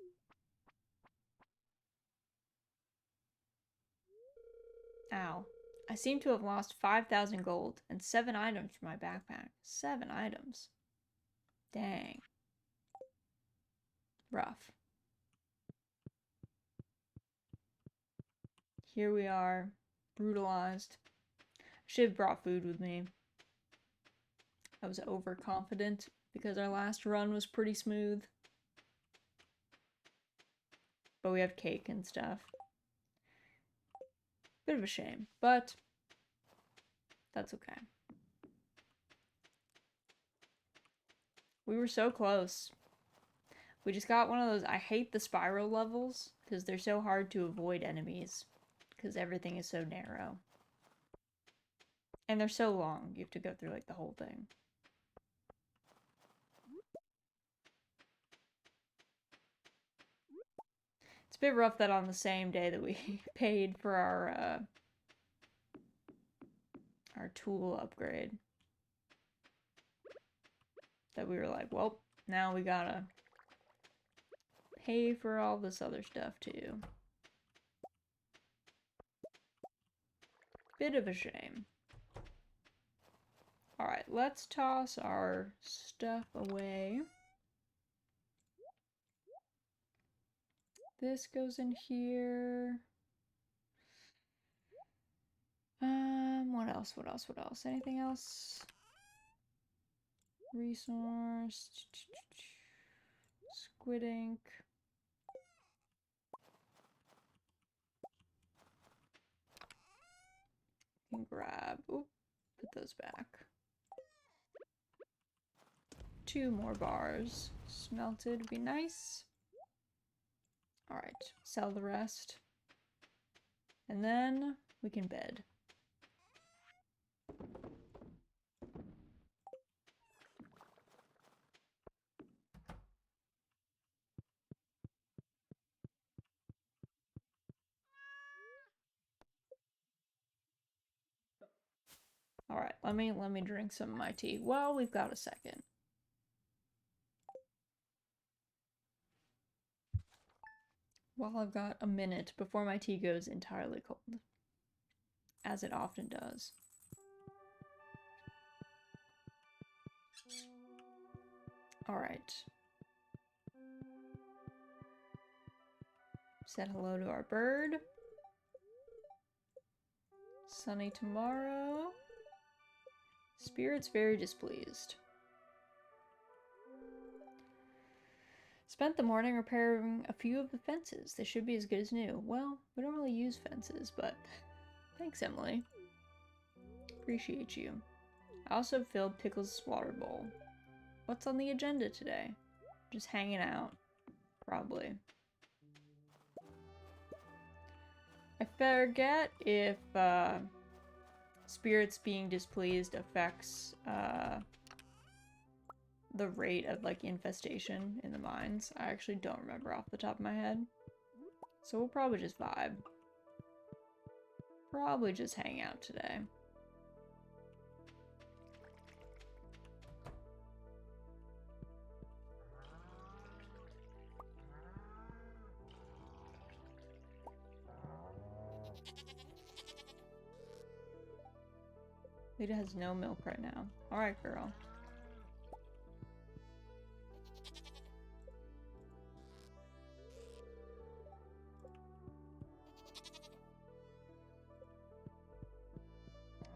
Ow. I seem to have lost 5,000 gold and 7 items from my backpack. 7 items. Dang. Rough. Here we are, brutalized. Should have brought food with me. I was overconfident because our last run was pretty smooth. But we have cake and stuff. Bit of a shame, but that's okay. We were so close. We just got one of those, I hate the spiral levels because they're so hard to avoid enemies because everything is so narrow. And they're so long, you have to go through like the whole thing. It's a bit rough that on the same day that we paid for our tool upgrade, that we were like, well, now we gotta pay for all this other stuff too. Bit of a shame. Alright, let's toss our stuff away. This goes in here. What else? What else? What else? Anything else? Resource. Squid ink. Can grab. Oop, put those back. 2 more bars. Smelted would be nice. Alright, sell the rest. And then we can bed. Alright, let me drink some of my tea. Well, we've got a second. Well, I've got a minute before my tea goes entirely cold. As it often does. Alright. Said hello to our bird. Sunny tomorrow. Spirit's very displeased. Spent the morning repairing a few of the fences. They should be as good as new. Well, we don't really use fences, but thanks, Emily. Appreciate you. I also filled Pickle's water bowl. What's on the agenda today? Just hanging out. Probably. I forget if spirits being displeased affects the rate of like infestation in the mines. I actually don't remember off the top of my head. So we'll probably just vibe. Probably just hang out today. Lita has no milk right now. Alright, girl.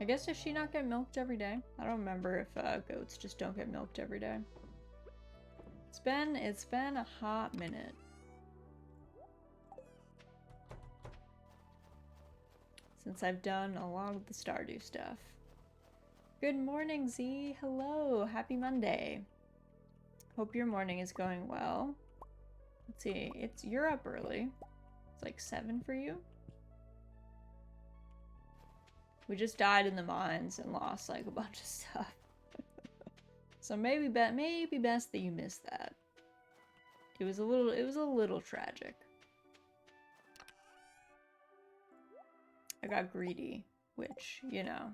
I guess, does she not get milked every day? I don't remember if goats just don't get milked every day. It's been a hot minute. since I've done a lot of the Stardew stuff. Good morning, Z. Hello. Happy Monday. Hope your morning is going well. Let's see. You're up early. It's like 7 for you. We just died in the mines and lost like a bunch of stuff. So maybe best that you missed that. It was a little tragic. I got greedy, which, you know,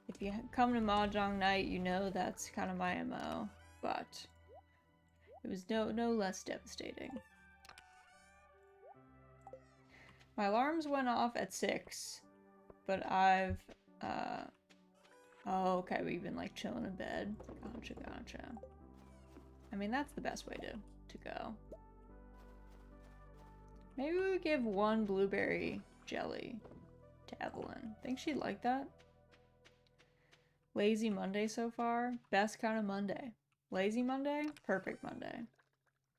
if you come to Mahjong night, you know that's kind of my MO, but it was no less devastating. My alarms went off at 6, but I've, oh, okay, we've been like chilling in bed. Gotcha. I mean, that's the best way to go. Maybe we would give 1 blueberry jelly to Evelyn. Think she'd like that? Lazy Monday so far? Best kind of Monday. Lazy Monday? Perfect Monday.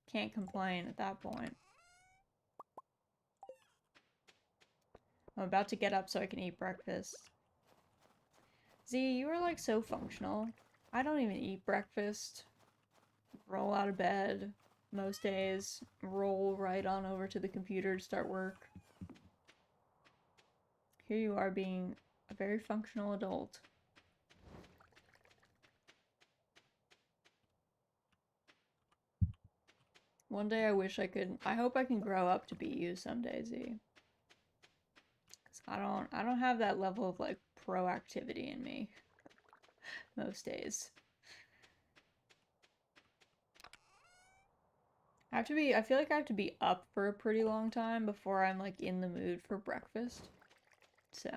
Can't complain at that point. I'm about to get up so I can eat breakfast. Z, you are like so functional. I don't even eat breakfast. Roll out of bed most days. Roll right on over to the computer to start work. Here you are being a very functional adult. One day I wish I could. I hope I can grow up to be you someday, Z. Cause I don't have that level of like proactivity in me most days. I feel like I have to be up for a pretty long time before I'm like in the mood for breakfast. So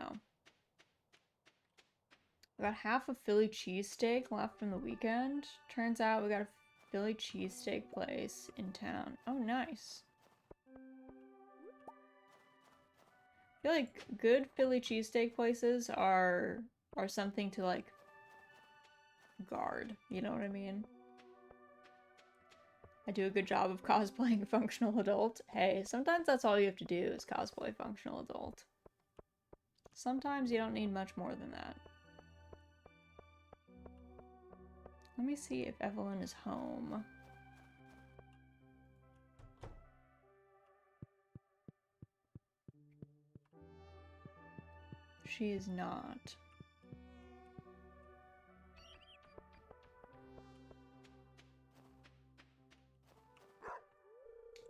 we got half a Philly cheesesteak left from the weekend. Turns out we got a Philly cheesesteak place in town. Oh, nice. I feel like good Philly cheesesteak places are something to like guard. You know what I mean? I do a good job of cosplaying a functional adult. Hey, sometimes that's all you have to do is cosplay functional adult. Sometimes you don't need much more than that. Let me see if Evelyn is home. She is not.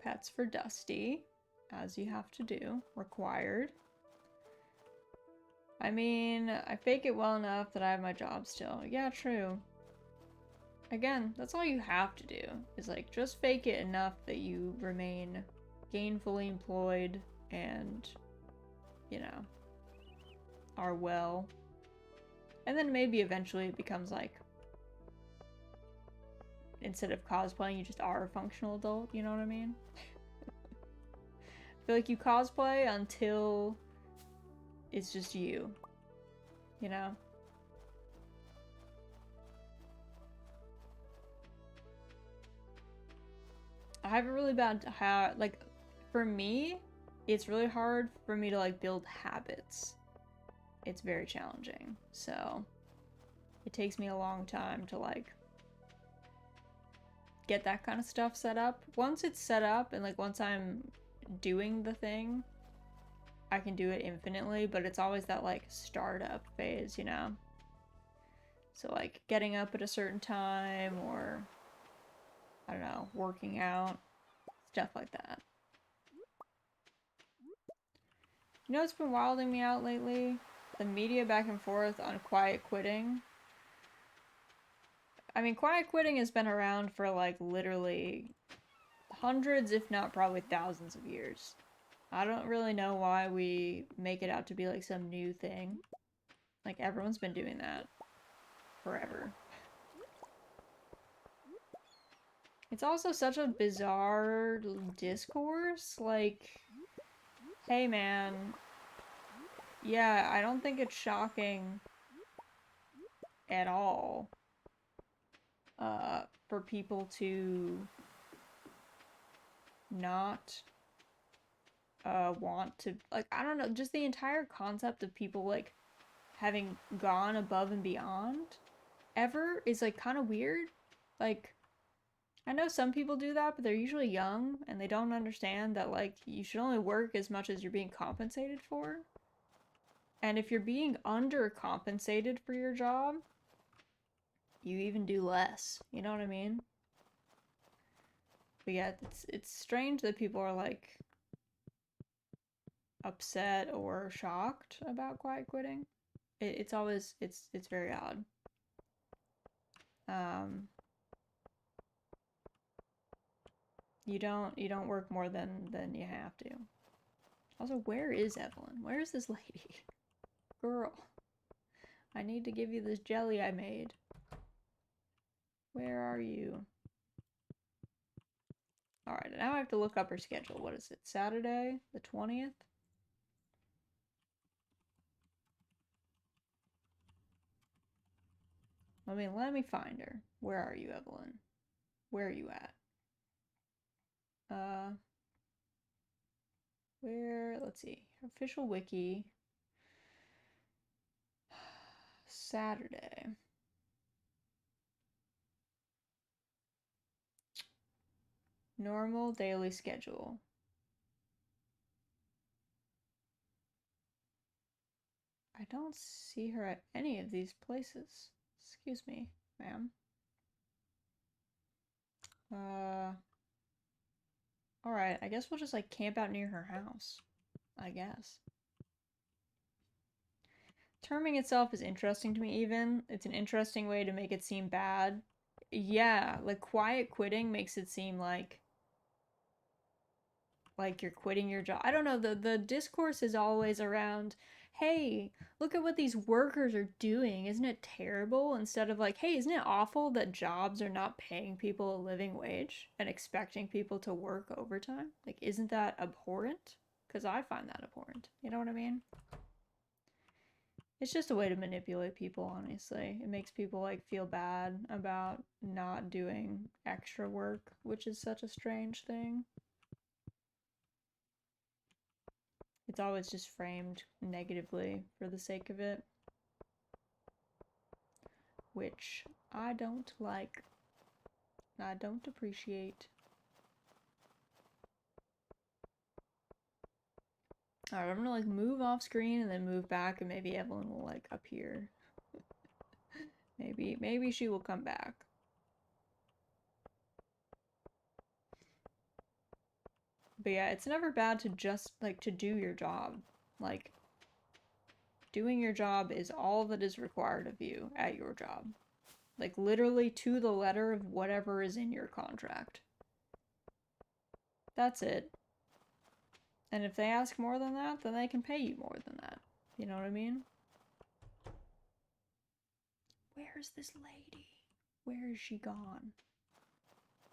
Pets for Dusty, as you have to do. Required. I mean, I fake it well enough that I have my job still. Yeah, true. Again, that's all you have to do, is like just fake it enough that you remain gainfully employed and, you know, are well. And then maybe eventually it becomes like, instead of cosplaying, you just are a functional adult, you know what I mean? I feel like you cosplay until it's just you, you know? I have a really bad like, for me, it's really hard for me to like build habits. It's very challenging, so it takes me a long time to like get that kind of stuff set up. Once it's set up and like once I'm doing the thing, I can do it infinitely, but it's always that like startup phase, you know? So like getting up at a certain time or I don't know, working out, stuff like that. You know what's been wilding me out lately? The media back and forth on quiet quitting. I mean, quiet quitting has been around for like literally hundreds, if not probably thousands of years. I don't really know why we make it out to be like some new thing. Like everyone's been doing that forever. It's also such a bizarre discourse. Like, hey man, yeah, I don't think it's shocking at all for people to not want to, like, I don't know, just the entire concept of people like having gone above and beyond ever is like kind of weird. Like, I know some people do that, but they're usually young and they don't understand that like you should only work as much as you're being compensated for. And if you're being undercompensated for your job, you even do less. You know what I mean? But yeah, it's strange that people are like upset or shocked about quiet quitting. It's always it's very odd. Um, you don't work more than you have to. Also, where is Evelyn? Where is this lady? Girl, I need to give you this jelly I made. Where are you? Alright, now I have to look up her schedule. What is it? Saturday, the 20th? Let me find her. Where are you, Evelyn? Where are you at? Let's see. Official wiki. Saturday. Normal daily schedule. I don't see her at any of these places. Excuse me, ma'am. Alright, I guess we'll just like camp out near her house. I guess. Terming itself is interesting to me even. It's an interesting way to make it seem bad. Yeah, like quiet quitting makes it seem like you're quitting your job. I don't know, the discourse is always around, hey, look at what these workers are doing. Isn't it terrible? Instead of like, hey, isn't it awful that jobs are not paying people a living wage and expecting people to work overtime? Like, isn't that abhorrent? Because I find that abhorrent. You know what I mean? It's just a way to manipulate people, honestly. It makes people like feel bad about not doing extra work, which is such a strange thing. It's always just framed negatively for the sake of it, which I don't like. I don't appreciate. Alright, I'm gonna like move off screen and then move back, and maybe Evelyn will like appear. Maybe she will come back. But yeah, it's never bad to just like to do your job. Like, doing your job is all that is required of you at your job. Like, literally to the letter of whatever is in your contract. That's it. And if they ask more than that, then they can pay you more than that. You know what I mean? Where's this lady? Where is she gone?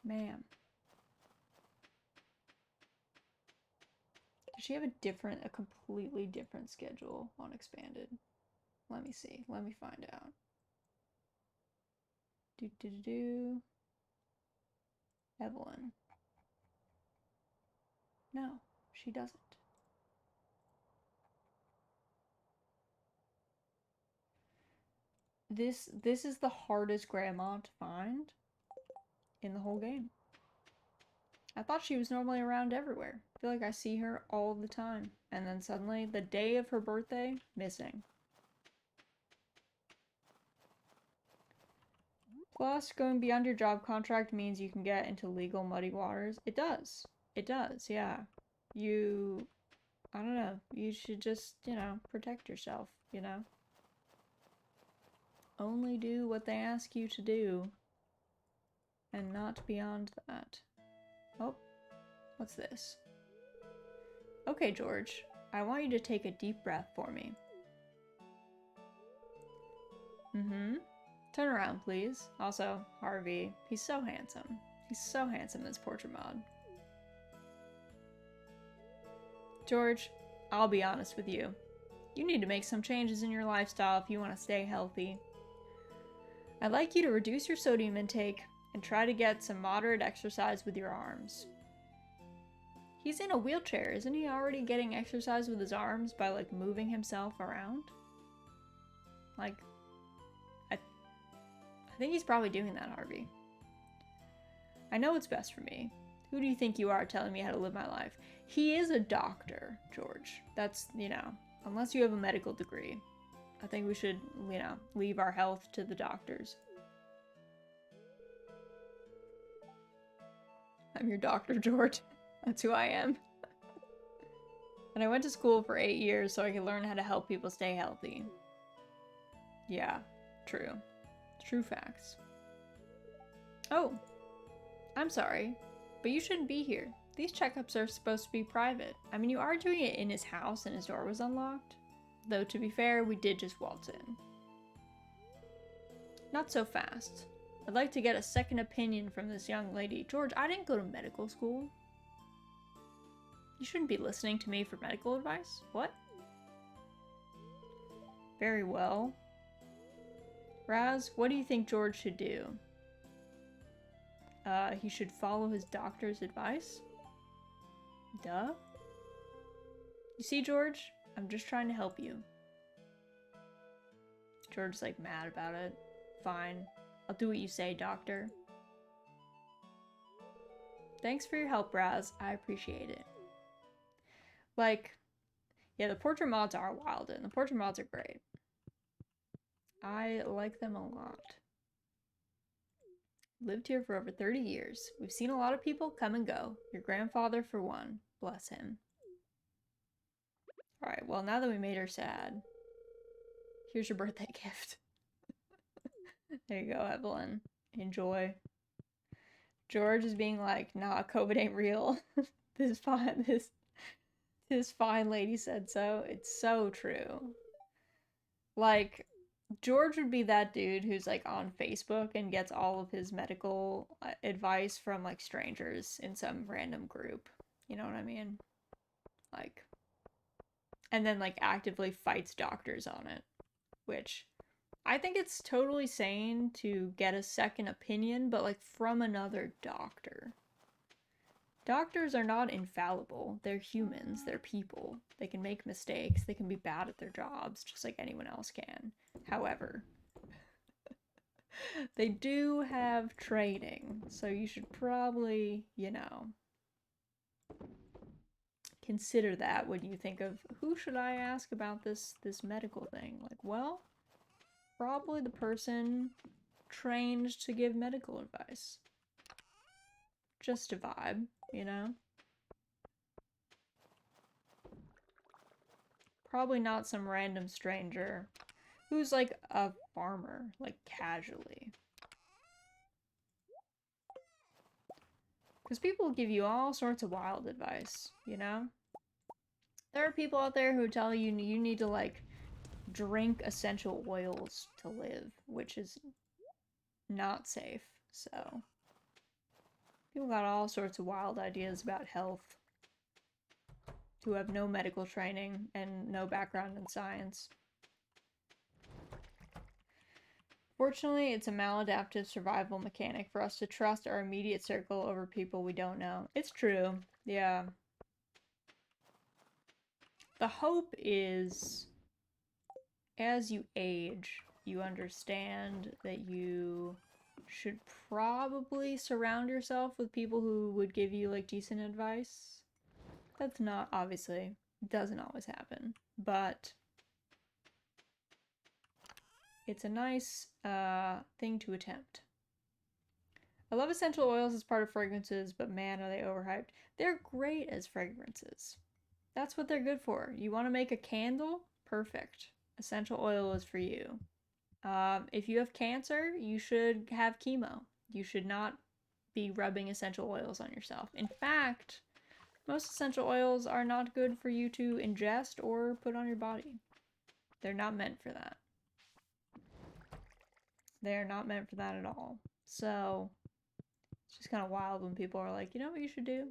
Ma'am. Does she have a completely different schedule on Expanded? Let me see. Let me find out. Evelyn. No, she doesn't. This is the hardest grandma to find in the whole game. I thought she was normally around everywhere. I feel like I see her all the time. And then suddenly, the day of her birthday, missing. Plus, going beyond your job contract means you can get into legal muddy waters. It does. It does, yeah. I don't know. You should just, protect yourself, Only do what they ask you to do. And not beyond that. Oh, what's this? Okay, George. I want you to take a deep breath for me. Mm-hmm. Turn around, please. Also, Harvey. He's so handsome. He's so handsome in this portrait mod. George, I'll be honest with you. You need to make some changes in your lifestyle if you want to stay healthy. I'd like you to reduce your sodium intake and try to get some moderate exercise with your arms. He's in a wheelchair. Isn't he already getting exercise with his arms by, like, moving himself around? Like, I think he's probably doing that, Harvey. I know what's best for me. Who do you think you are telling me how to live my life? He is a doctor, George. That's, you know, unless you have a medical degree. I think we should, you know, leave our health to the doctors. I'm your doctor, George. That's who I am. And I went to school for 8 years so I could learn how to help people stay healthy. Yeah, true. True facts. Oh, I'm sorry, but you shouldn't be here. These checkups are supposed to be private. I mean, you are doing it in his house and his door was unlocked. Though, to be fair, we did just waltz in. Not so fast. I'd like to get a second opinion from this young lady. George, I didn't go to medical school. You shouldn't be listening to me for medical advice. What? Very well. Raz, what do you think George should do? He should follow his doctor's advice? Duh. You see, George? I'm just trying to help you. George's like mad about it. Fine. I'll do what you say, doctor. Thanks for your help, Raz. I appreciate it. Like, yeah, the portrait mods are wild, and the portrait mods are great. I like them a lot. Lived here for over 30 years. We've seen a lot of people come and go. Your grandfather, for one. Bless him. Alright, well, now that we made her sad, here's your birthday gift. There you go, Evelyn. Enjoy. George is being like, nah, COVID ain't real. This fine lady said so. It's so true. Like, George would be that dude who's like on Facebook and gets all of his medical advice from like strangers in some random group. You know what I mean? Like, and then like actively fights doctors on it, which I think it's totally sane to get a second opinion, but like from another doctor. Doctors are not infallible. They're humans. They're people. They can make mistakes. They can be bad at their jobs, just like anyone else can. However, they do have training, so you should probably, you know, consider that when you think of who should I ask about this medical thing. Like, well, probably the person trained to give medical advice. Just a vibe, you know? Probably not some random stranger who's like a farmer, like casually. Because people give you all sorts of wild advice, you know? There are people out there who tell you you need to like drink essential oils to live, which is not safe, so. People got all sorts of wild ideas about health who have no medical training and no background in science. Fortunately, it's a maladaptive survival mechanic for us to trust our immediate circle over people we don't know. It's true, yeah. The hope is, as you age, you understand that you should probably surround yourself with people who would give you like decent advice. That's not, obviously, doesn't always happen, but it's a nice thing to attempt. I love essential oils as part of fragrances, but man, are they overhyped. They're great as fragrances. That's what they're good for. You want to make a candle? Perfect. Essential oil is for you. If you have cancer, you should have chemo. You should not be rubbing essential oils on yourself. In fact, most essential oils are not good for you to ingest or put on your body. They're not meant for that. They're not meant for that at all. So, it's just kind of wild when people are like, you know what you should do?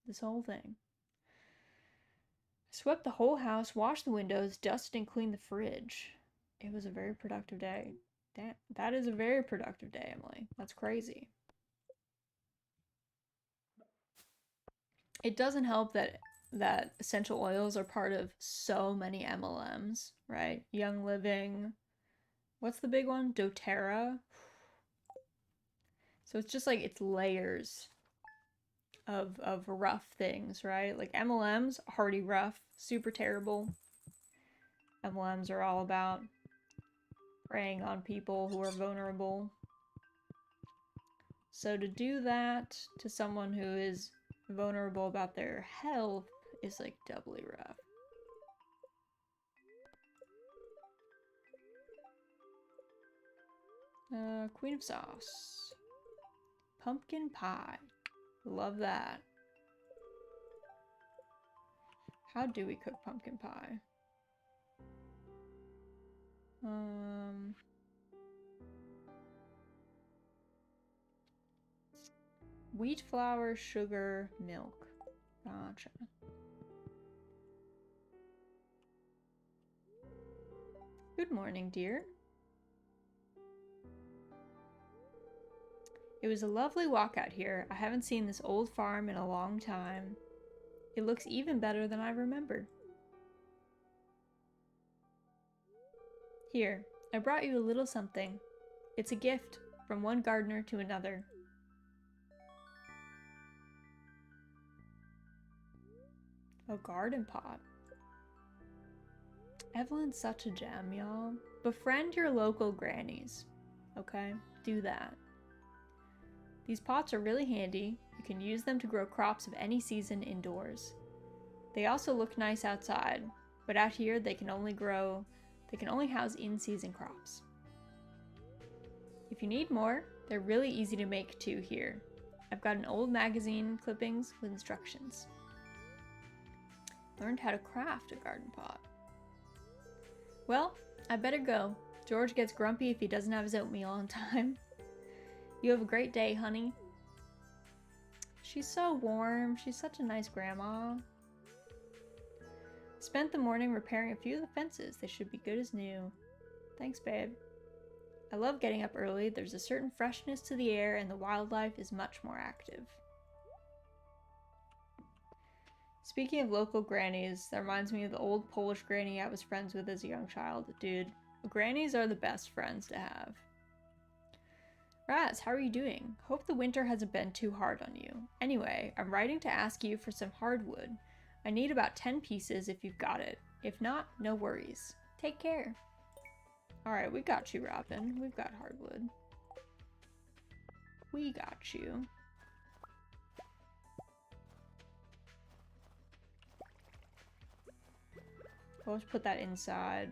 This whole thing. I swept the whole house, washed the windows, dusted and cleaned the fridge. It was a very productive day. That is a very productive day, Emily. That's crazy. It doesn't help that essential oils are part of so many MLMs, right? Young Living. What's the big one? doTERRA. So it's just like it's layers of rough things, right? Like MLMs, already rough, super terrible. MLMs are all about preying on people who are vulnerable. So to do that to someone who is vulnerable about their health is like doubly rough. Queen of Sauce. Pumpkin pie. Love that. How do we cook pumpkin pie? Wheat flour, sugar, milk. Gotcha. Good morning, dear. It was a lovely walk out here. I haven't seen this old farm in a long time. It looks even better than I remember. Here, I brought you a little something. It's a gift from one gardener to another. A garden pot. Evelyn's such a gem, y'all. Befriend your local grannies. Okay? Do that. These pots are really handy. You can use them to grow crops of any season indoors. They also look nice outside, but out here they can only house in-season crops. If you need more, they're really easy to make too here. I've got an old magazine clippings with instructions. Learned how to craft a garden pot. Well, I better go. George gets grumpy if he doesn't have his oatmeal on time. You have a great day, honey. She's so warm. She's such a nice grandma. Spent the morning repairing a few of the fences. They should be good as new. Thanks, babe. I love getting up early. There's a certain freshness to the air and the wildlife is much more active. Speaking of local grannies, that reminds me of the old Polish granny I was friends with as a young child. Dude, grannies are the best friends to have. Raz, how are you doing? Hope the winter hasn't been too hard on you. Anyway, I'm writing to ask you for some hardwood. I need about 10 pieces if you've got it. If not, no worries. Take care. Alright, we got you, Robin. We've got hardwood. We got you. Let's put that inside.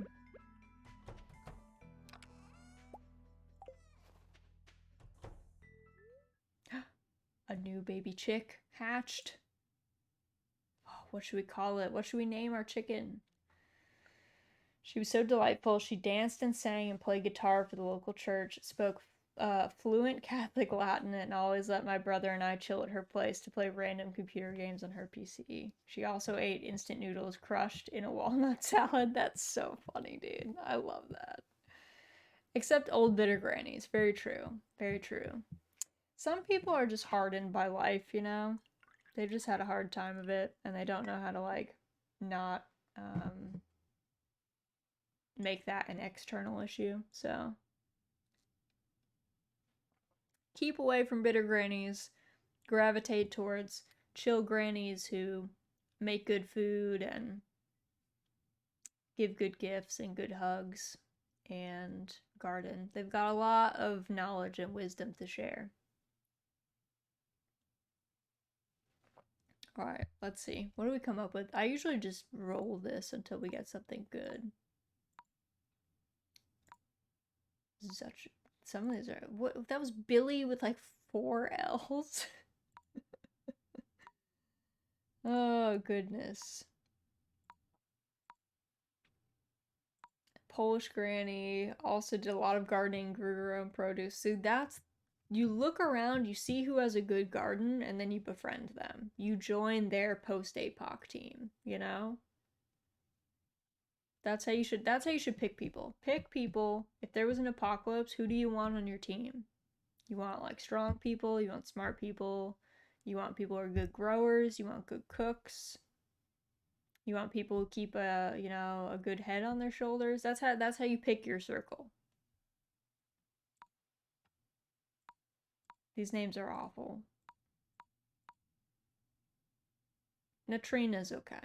A new baby chick hatched. Oh, what should we call it? What should we name our chicken? She was so delightful. She danced and sang and played guitar for the local church, spoke fluent Catholic Latin, and always let my brother and I chill at her place to play random computer games on her PC. She also ate instant noodles crushed in a walnut salad. That's so funny, dude. I love that. Except old bitter grannies. Very true. Very true. Some people are just hardened by life, you know? They've just had a hard time of it, and they don't know how to, like, not, make that an external issue, so. Keep away from bitter grannies. Gravitate towards chill grannies who make good food and give good gifts and good hugs and garden. They've got a lot of knowledge and wisdom to share. Alright, let's see. What do we come up with? I usually just roll this until we get something good. Some of these are... What? That was Billy with like 4 L's? Oh, goodness. Polish granny also did a lot of gardening, grew her own produce. So that's... You look around, you see who has a good garden, and then you befriend them. You join their post-APOC team, you know? That's how you should pick people. Pick people. If there was an apocalypse, who do you want on your team? You want like strong people, you want smart people, You want people who are good growers, you want good cooks. You want people who keep a, you know, a good head on their shoulders. That's how you pick your circle. These names are awful. Natrina's okay.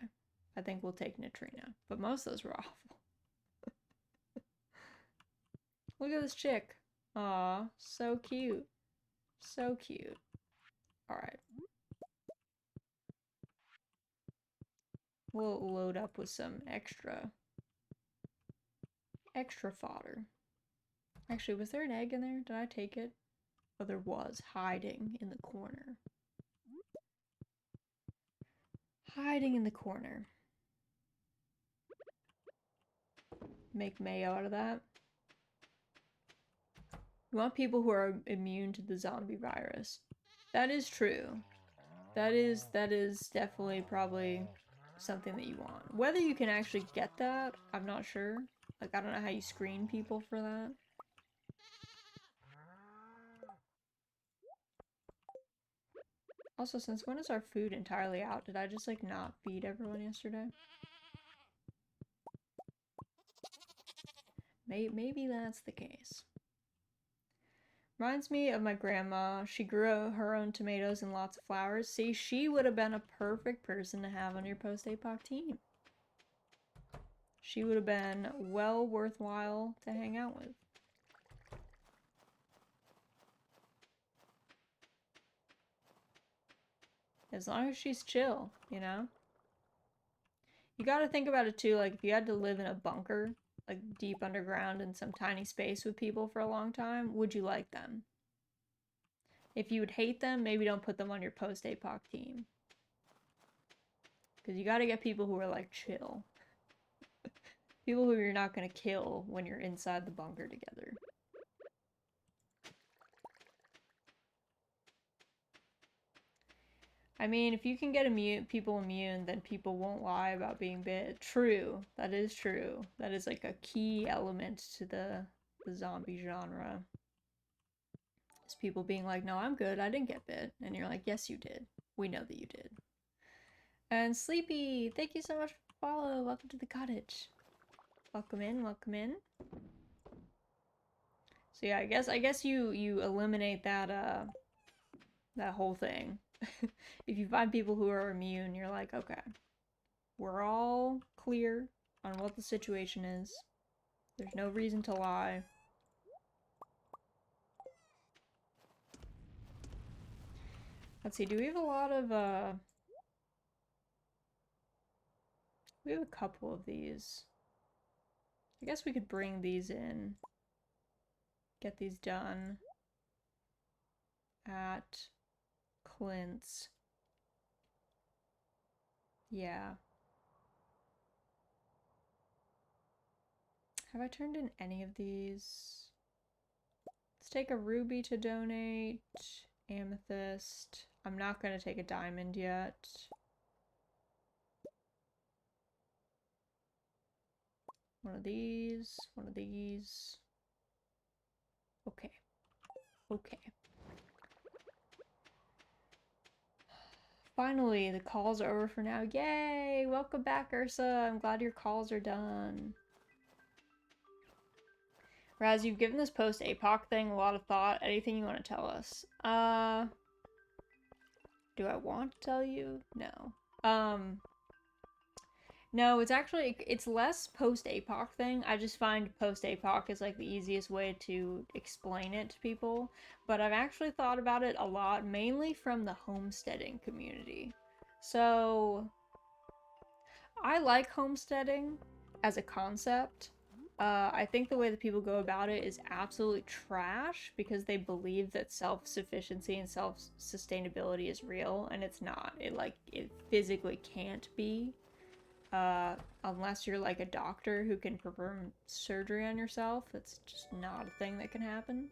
I think we'll take Natrina, but most of those were awful. Look at this chick. Aw, so cute. So cute. Alright. We'll load up with some extra fodder. Actually, was there an egg in there? Did I take it? Oh, there was, hiding in the corner. Hiding in the corner. Make mayo out of that. You want people who are immune to the zombie virus. That is true. That is definitely probably something that you want. Whether you can actually get that, I'm not sure. Like, I don't know how you screen people for that. Also, since when is our food entirely out? Did I just, like, not feed everyone yesterday? Maybe that's the case. Reminds me of my grandma. She grew her own tomatoes and lots of flowers. See, she would have been a perfect person to have on your post-apoc team. She would have been well worthwhile to hang out with. As long as she's chill, you know? You gotta think about it too, like if you had to live in a bunker, like deep underground in some tiny space with people for a long time, would you like them? If you would hate them, maybe don't put them on your post-apoc team. Because you gotta get people who are like chill. People who you're not gonna kill when you're inside the bunker together. I mean, if you can get people immune, then people won't lie about being bit. True. That is true. That is like a key element to the zombie genre. Is people being like, no, I'm good, I didn't get bit. And you're like, yes, you did. We know that you did. And Sleepy, thank you so much for the follow. Welcome to the cottage. Welcome in, welcome in. So yeah, I guess you eliminate that that whole thing. If you find people who are immune, you're like, okay, we're all clear on what the situation is. There's no reason to lie. Let's see, do we have a lot of, we have a couple of these. I guess we could bring these in. Get these done at Clint's. Yeah. Have I turned in any of these? Let's take a ruby to donate. Amethyst. I'm not going to take a diamond yet. One of these. One of these. Okay. Okay. Finally, the calls are over for now. Yay! Welcome back, Ursa. I'm glad your calls are done. Raz, you've given this post-APOC thing a lot of thought. Anything you want to tell us? Do I want to tell you? No. No, it's actually, it's less post-APOC thing. I just find post-APOC is like the easiest way to explain it to people. But I've actually thought about it a lot, mainly from the homesteading community. So, I like homesteading as a concept. I think the way that people go about it is absolutely trash because they believe that self-sufficiency and self-sustainability is real, and it's not. It physically can't be. Unless you're like a doctor who can perform surgery on yourself. That's just not a thing that can happen.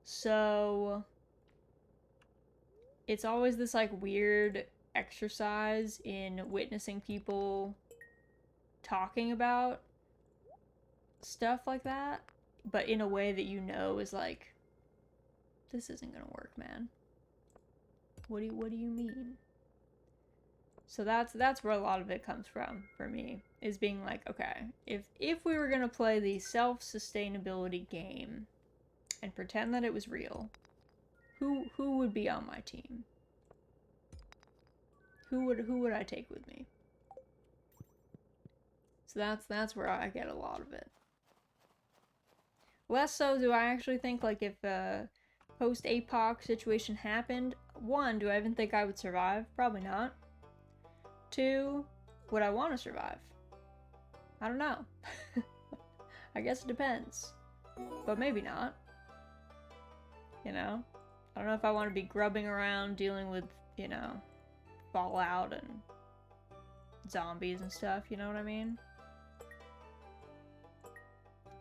So, it's always this like weird exercise in witnessing people talking about stuff like that, but in a way that you know is like, this isn't gonna work, man. What do you mean? So that's where a lot of it comes from for me, is being like, okay, if we were gonna play the self-sustainability game and pretend that it was real, who would be on my team? Who would I take with me? So that's where I get a lot of it. Less so do I actually think, like, if a post-APOC situation happened, one, do I even think I would survive? Probably not. Two, would I want to survive? I don't know. I guess it depends. But maybe not. You know? I don't know if I want to be grubbing around dealing with, you know, fallout and zombies and stuff, you know what I mean?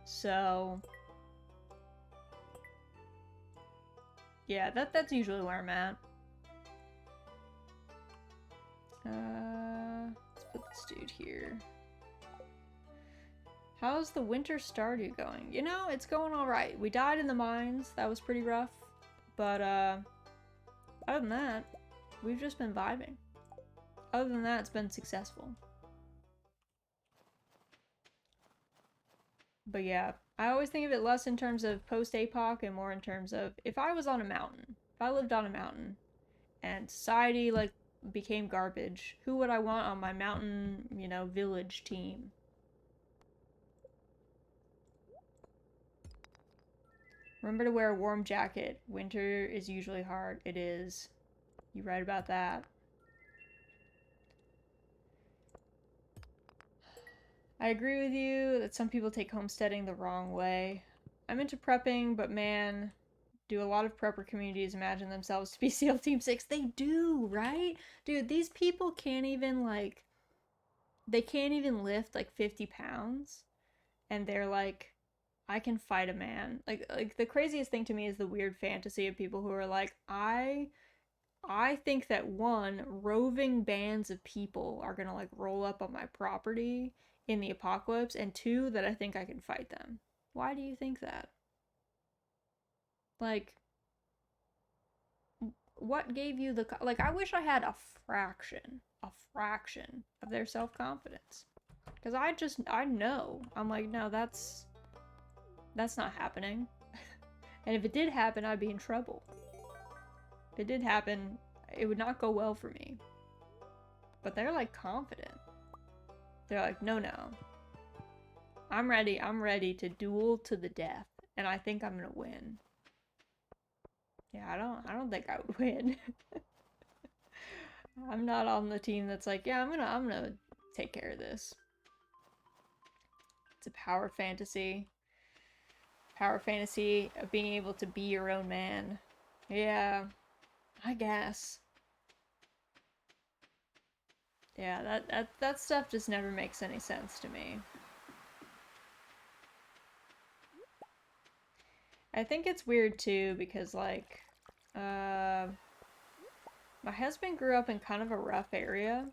So yeah, that's usually where I'm at. Let's put this dude here. How's the winter Stardew going? You know, it's going alright. We died in the mines. That was pretty rough. But, other than that, we've just been vibing. Other than that, it's been successful. But yeah, I always think of it less in terms of post-APOC and more in terms of if I was on a mountain. If I lived on a mountain and society, like, became garbage, who would I want on my mountain, you know, village team? Remember to wear a warm jacket. Winter is usually hard. It is. You're right about that. I agree with you that some people take homesteading the wrong way. I'm into prepping, but man, do a lot of prepper communities imagine themselves to be SEAL Team 6? They do, right? Dude, these people can't even, like, they can't even lift, like, 50 pounds. And they're like, I can fight a man. Like the craziest thing to me is the weird fantasy of people who are like, I think that one, roving bands of people are gonna like roll up on my property in the apocalypse, and two, that I think I can fight them. Why do you think that? Like, what gave you the like? I wish I had a fraction of their self confidence, because I know I'm like, no, that's not happening. And if it did happen, I'd be in trouble. If it did happen, it would not go well for me. But they're like confident. They're like, no, no. I'm ready to duel to the death. And I think I'm gonna win. Yeah, I don't think I would win. I'm not on the team that's like, yeah, I'm gonna take care of this. It's a power fantasy. Power fantasy of being able to be your own man. Yeah, I guess. Yeah, that stuff just never makes any sense to me. I think it's weird too because like my husband grew up in kind of a rough area,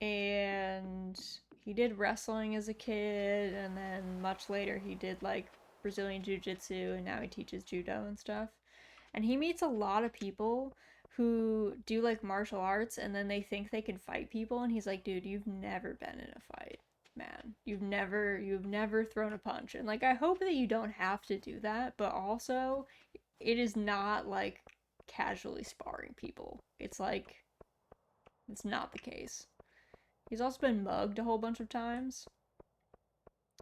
and he did wrestling as a kid, and then much later he did like Brazilian Jiu-Jitsu, and now he teaches judo and stuff. And he meets a lot of people who do like martial arts, and then they think they can fight people, and he's like, dude, you've never been in a fight, man. You've never thrown a punch. And like, I hope that you don't have to do that, but also it is not like casually sparring people. It's like, it's not the case. He's also been mugged a whole bunch of times.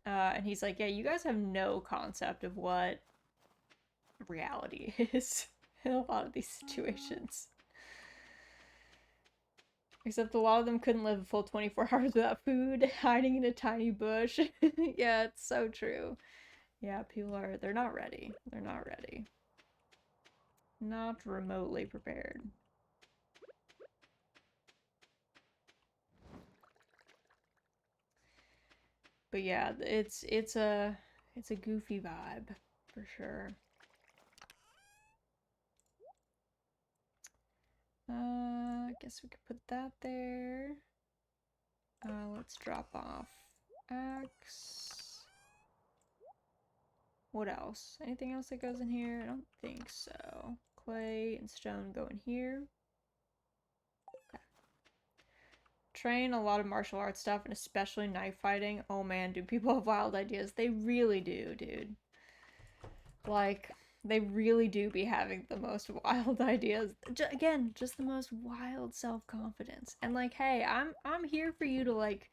And he's like, yeah, you guys have no concept of what reality is in a lot of these situations. Except a lot of them couldn't live a full 24 hours without food, hiding in a tiny bush. Yeah, it's so true. Yeah, they're not ready. They're not ready. Not remotely prepared. But yeah, it's a goofy vibe for sure. I guess we could put that there. Let's drop off axe. What else? Anything else that goes in here? I don't think so. clay and stone go in here. Okay. Train a lot of martial arts stuff, and especially knife fighting. Oh man, do people have wild ideas? They really do, dude. Like, they really do be having the most wild ideas. Again, just the most wild self-confidence. And like, hey, I'm here for you to like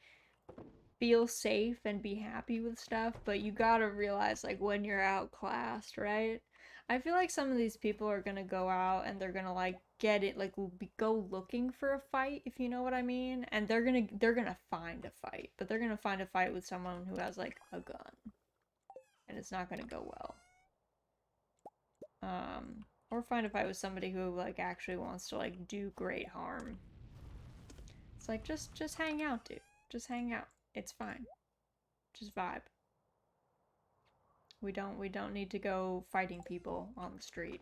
feel safe and be happy with stuff, but you gotta realize like when you're outclassed, right? I feel like some of these people are gonna go out and they're gonna like get it, like go looking for a fight, if you know what I mean, and they're gonna find a fight, but they're gonna find a fight with someone who has like a gun, and it's not gonna go well. Or find a fight with somebody who like actually wants to like do great harm. It's like just hang out, dude. Just hang out. It's fine. Just vibe. We don't need to go fighting people on the street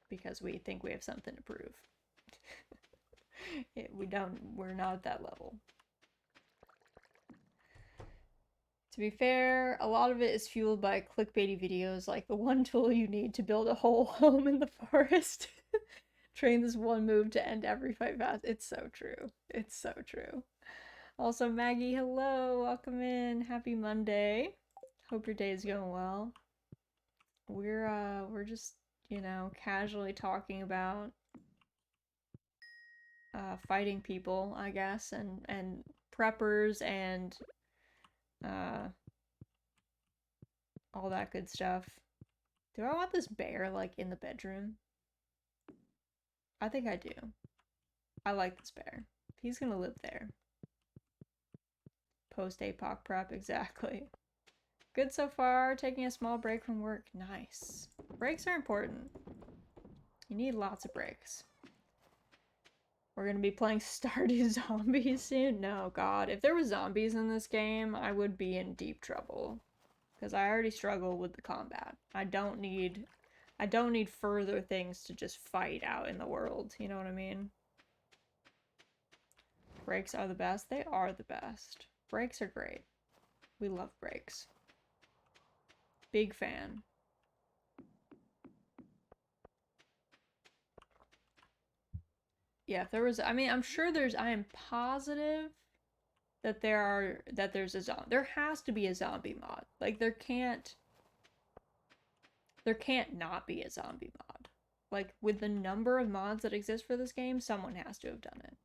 because we think we have something to prove. We're not at that level. To be fair, a lot of it is fueled by clickbaity videos like the one tool you need to build a whole home in the forest. Train this one move to end every fight fast. It's so true. It's so true. Also, Maggie, hello. Welcome in. Happy Monday. Hope your day is going well. We're just, you know, casually talking about fighting people, I guess, and preppers and all that good stuff. Do I want this bear like in the bedroom? I think I do. I like this bear. He's gonna live there. Post-APOC prep, exactly. Good so far. Taking a small break from work. Nice. Breaks are important. You need lots of breaks. We're gonna be playing Stardew Zombies soon? No, God. If there were zombies in this game, I would be in deep trouble. Because I already struggle with the combat. I don't need further things to just fight out in the world. You know what I mean? Breaks are the best. They are the best. Breaks are great. We love breaks. Big fan. Yeah, if there was, I mean, I'm sure there's, I am positive that there's a zombie. There has to be a zombie mod. Like, there can't not be a zombie mod. Like, with the number of mods that exist for this game, someone has to have done it.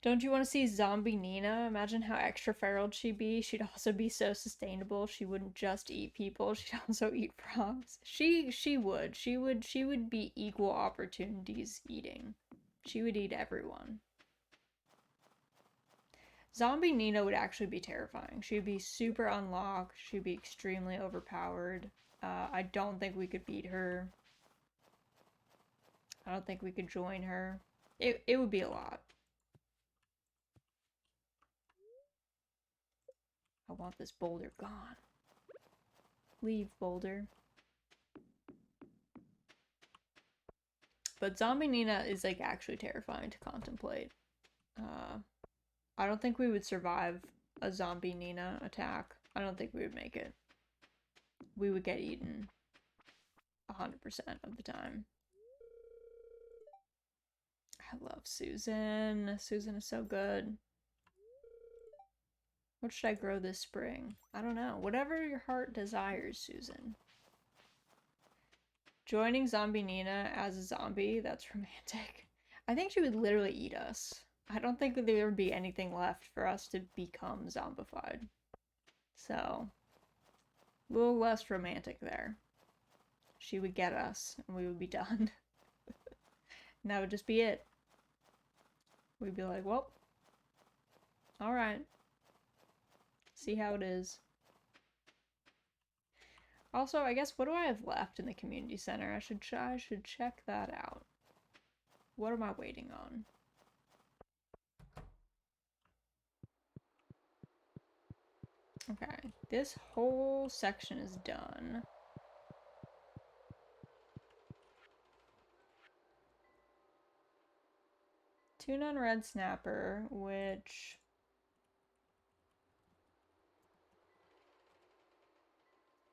Don't you want to see Zombie Nina? Imagine how extra feral she'd be. She'd also be so sustainable. She wouldn't just eat people. She'd also eat frogs. She would be equal opportunities eating. She would eat everyone. Zombie Nina would actually be terrifying. She'd be super unlocked. She'd be extremely overpowered. I don't think we could beat her. I don't think we could join her. It would be a lot. I want this boulder gone. Leave, boulder. But Zombie Nina is like actually terrifying to contemplate. I don't think we would survive a Zombie Nina attack. I don't think we would make it. We would get eaten 100% of the time. I love Susan. Susan is so good. What should I grow this spring? I don't know. Whatever your heart desires, Susan. Joining Zombie Nina as a zombie, that's romantic. I think she would literally eat us. I don't think that there would be anything left for us to become zombified. So, a little less romantic there. She would get us, and we would be done. And that would just be it. We'd be like, well, alright. See how it is. Also, I guess, what do I have left in the community center? I should check that out. What am I waiting on? Okay, this whole section is done. Tuna and red snapper, which...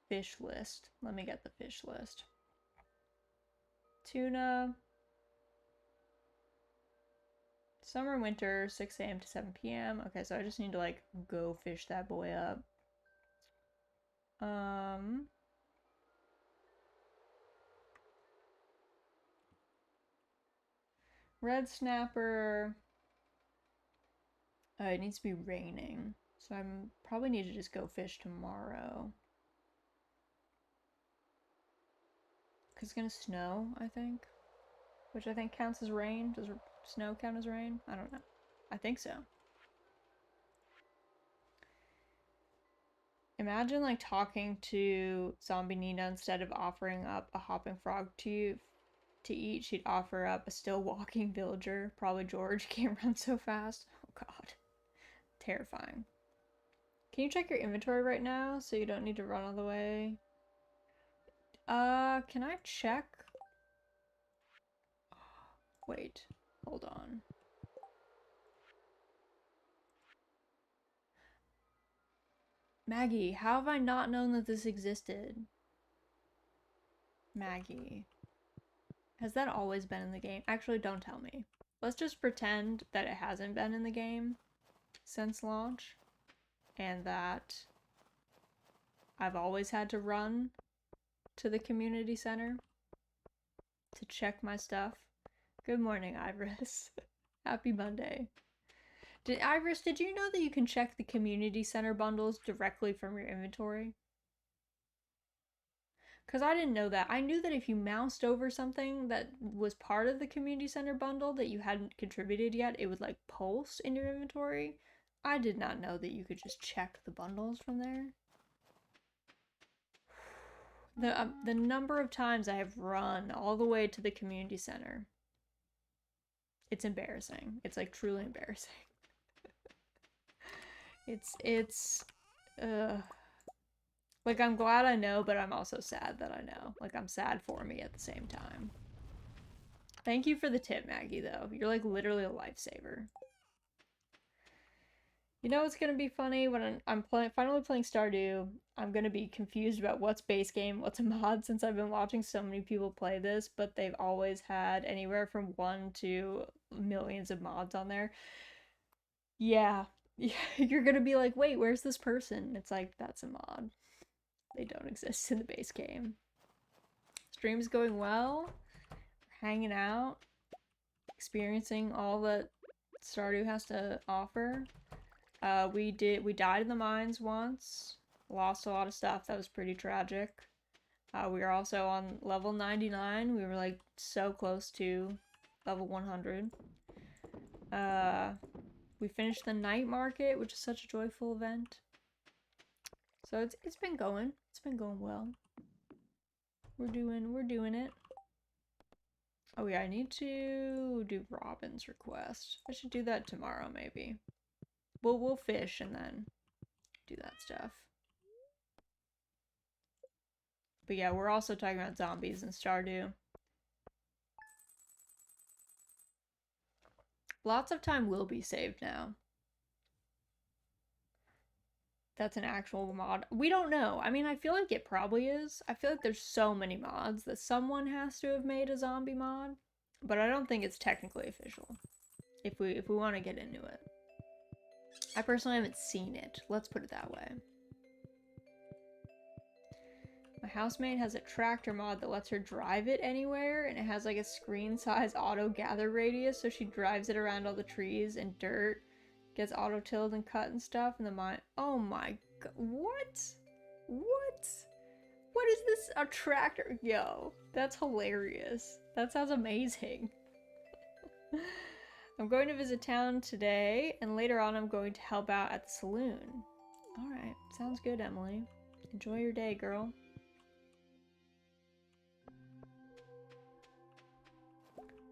Fish list. Let me get the fish list. Tuna. Summer, winter, 6 a.m. to 7 p.m. Okay, so I just need to, like, go fish that boy up. Red snapper. It needs to be raining. So I'm probably need to just go fish tomorrow. Because it's gonna snow, I think. Which I think counts as rain. Does snow count as rain? I don't know. I think so. Imagine like talking to Zombie Nina instead of offering up a hopping frog to you to eat. She'd offer up a still walking villager. Probably George. Can't run so fast. Oh god. Terrifying. Can you check your inventory right now so you don't need to run all the way? Can I check? Wait, hold on. Maggie, how have I not known that this existed? Maggie. Has that always been in the game? Actually, don't tell me. Let's just pretend that it hasn't been in the game since launch, and that I've always had to run to the community center to check my stuff. Good morning, Iris. Happy Monday. Iris, did you know that you can check the community center bundles directly from your inventory? Because I didn't know that. I knew that if you moused over something that was part of the community center bundle that you hadn't contributed yet, it would like pulse in your inventory. I did not know that you could just check the bundles from there. The number of times I have run all the way to the community center. It's embarrassing. It's like truly embarrassing. It's like I'm glad I know, but I'm also sad that I know. Like I'm sad for me at the same time. Thank you for the tip, Maggie, though. You're like literally a lifesaver. You know what's gonna be funny? When I'm finally playing Stardew, I'm gonna be confused about what's base game, what's a mod, since I've been watching so many people play this, but they've always had anywhere from 1 to millions of mods on there. Yeah. You're gonna be like, wait, where's this person? It's like, that's a mod. They don't exist in the base game. Stream's going well. Hanging out. Experiencing all that Stardew has to offer. We died in the mines once. Lost a lot of stuff. That was pretty tragic. We were also on level 99. We were like so close to level 100. We finished the night market, which is such a joyful event. So it's been going. It's been going well. We're doing it. Oh yeah, I need to do Robin's request. I should do that tomorrow maybe. We'll fish and then do that stuff. But yeah, we're also talking about zombies in Stardew. Lots of time will be saved now. That's an actual mod. We don't know. I mean, I feel like it probably is. I feel like there's so many mods that someone has to have made a zombie mod, but I don't think it's technically official. If we want to get into it. I personally haven't seen it. Let's put it that way. My housemate has a tractor mod that lets her drive it anywhere, and it has like a screen size auto gather radius, so she drives it around all the trees and dirt, gets auto tilled and cut and stuff, and the mine. Oh my god, what? What? What is this? A tractor? Yo, that's hilarious. That sounds amazing. I'm going to visit town today, and later on I'm going to help out at the saloon. Alright, sounds good, Emily. Enjoy your day, girl.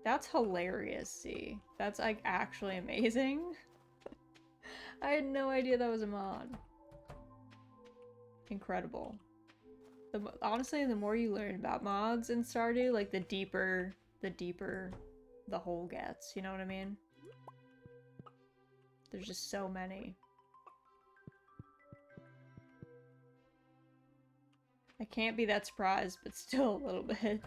That's hilarious, see. That's like actually amazing. I had no idea that was a mod. Incredible. Honestly, the more you learn about mods in Stardew, like the deeper the hole gets, you know what I mean? There's just so many. I can't be that surprised, but still a little bit.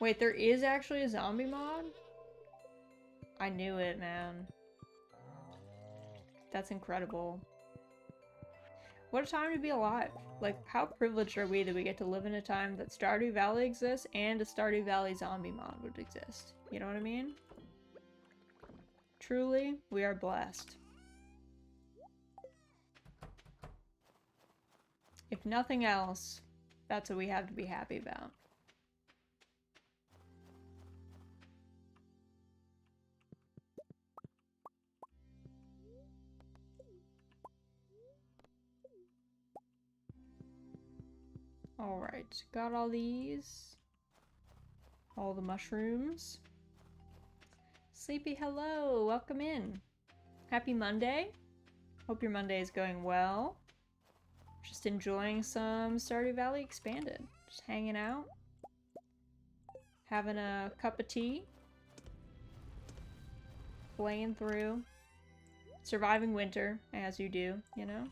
Wait, there is actually a zombie mod? I knew it, man. That's incredible. What a time to be alive. Like, how privileged are we that we get to live in a time that Stardew Valley exists and a Stardew Valley zombie mod would exist. You know what I mean? Truly, we are blessed. If nothing else, that's what we have to be happy about. Alright, got all these. All the mushrooms. Sleepy, hello! Welcome in. Happy Monday. Hope your Monday is going well. Just enjoying some Stardew Valley Expanded. Just hanging out. Having a cup of tea. Playing through. Surviving winter, as you do, you know?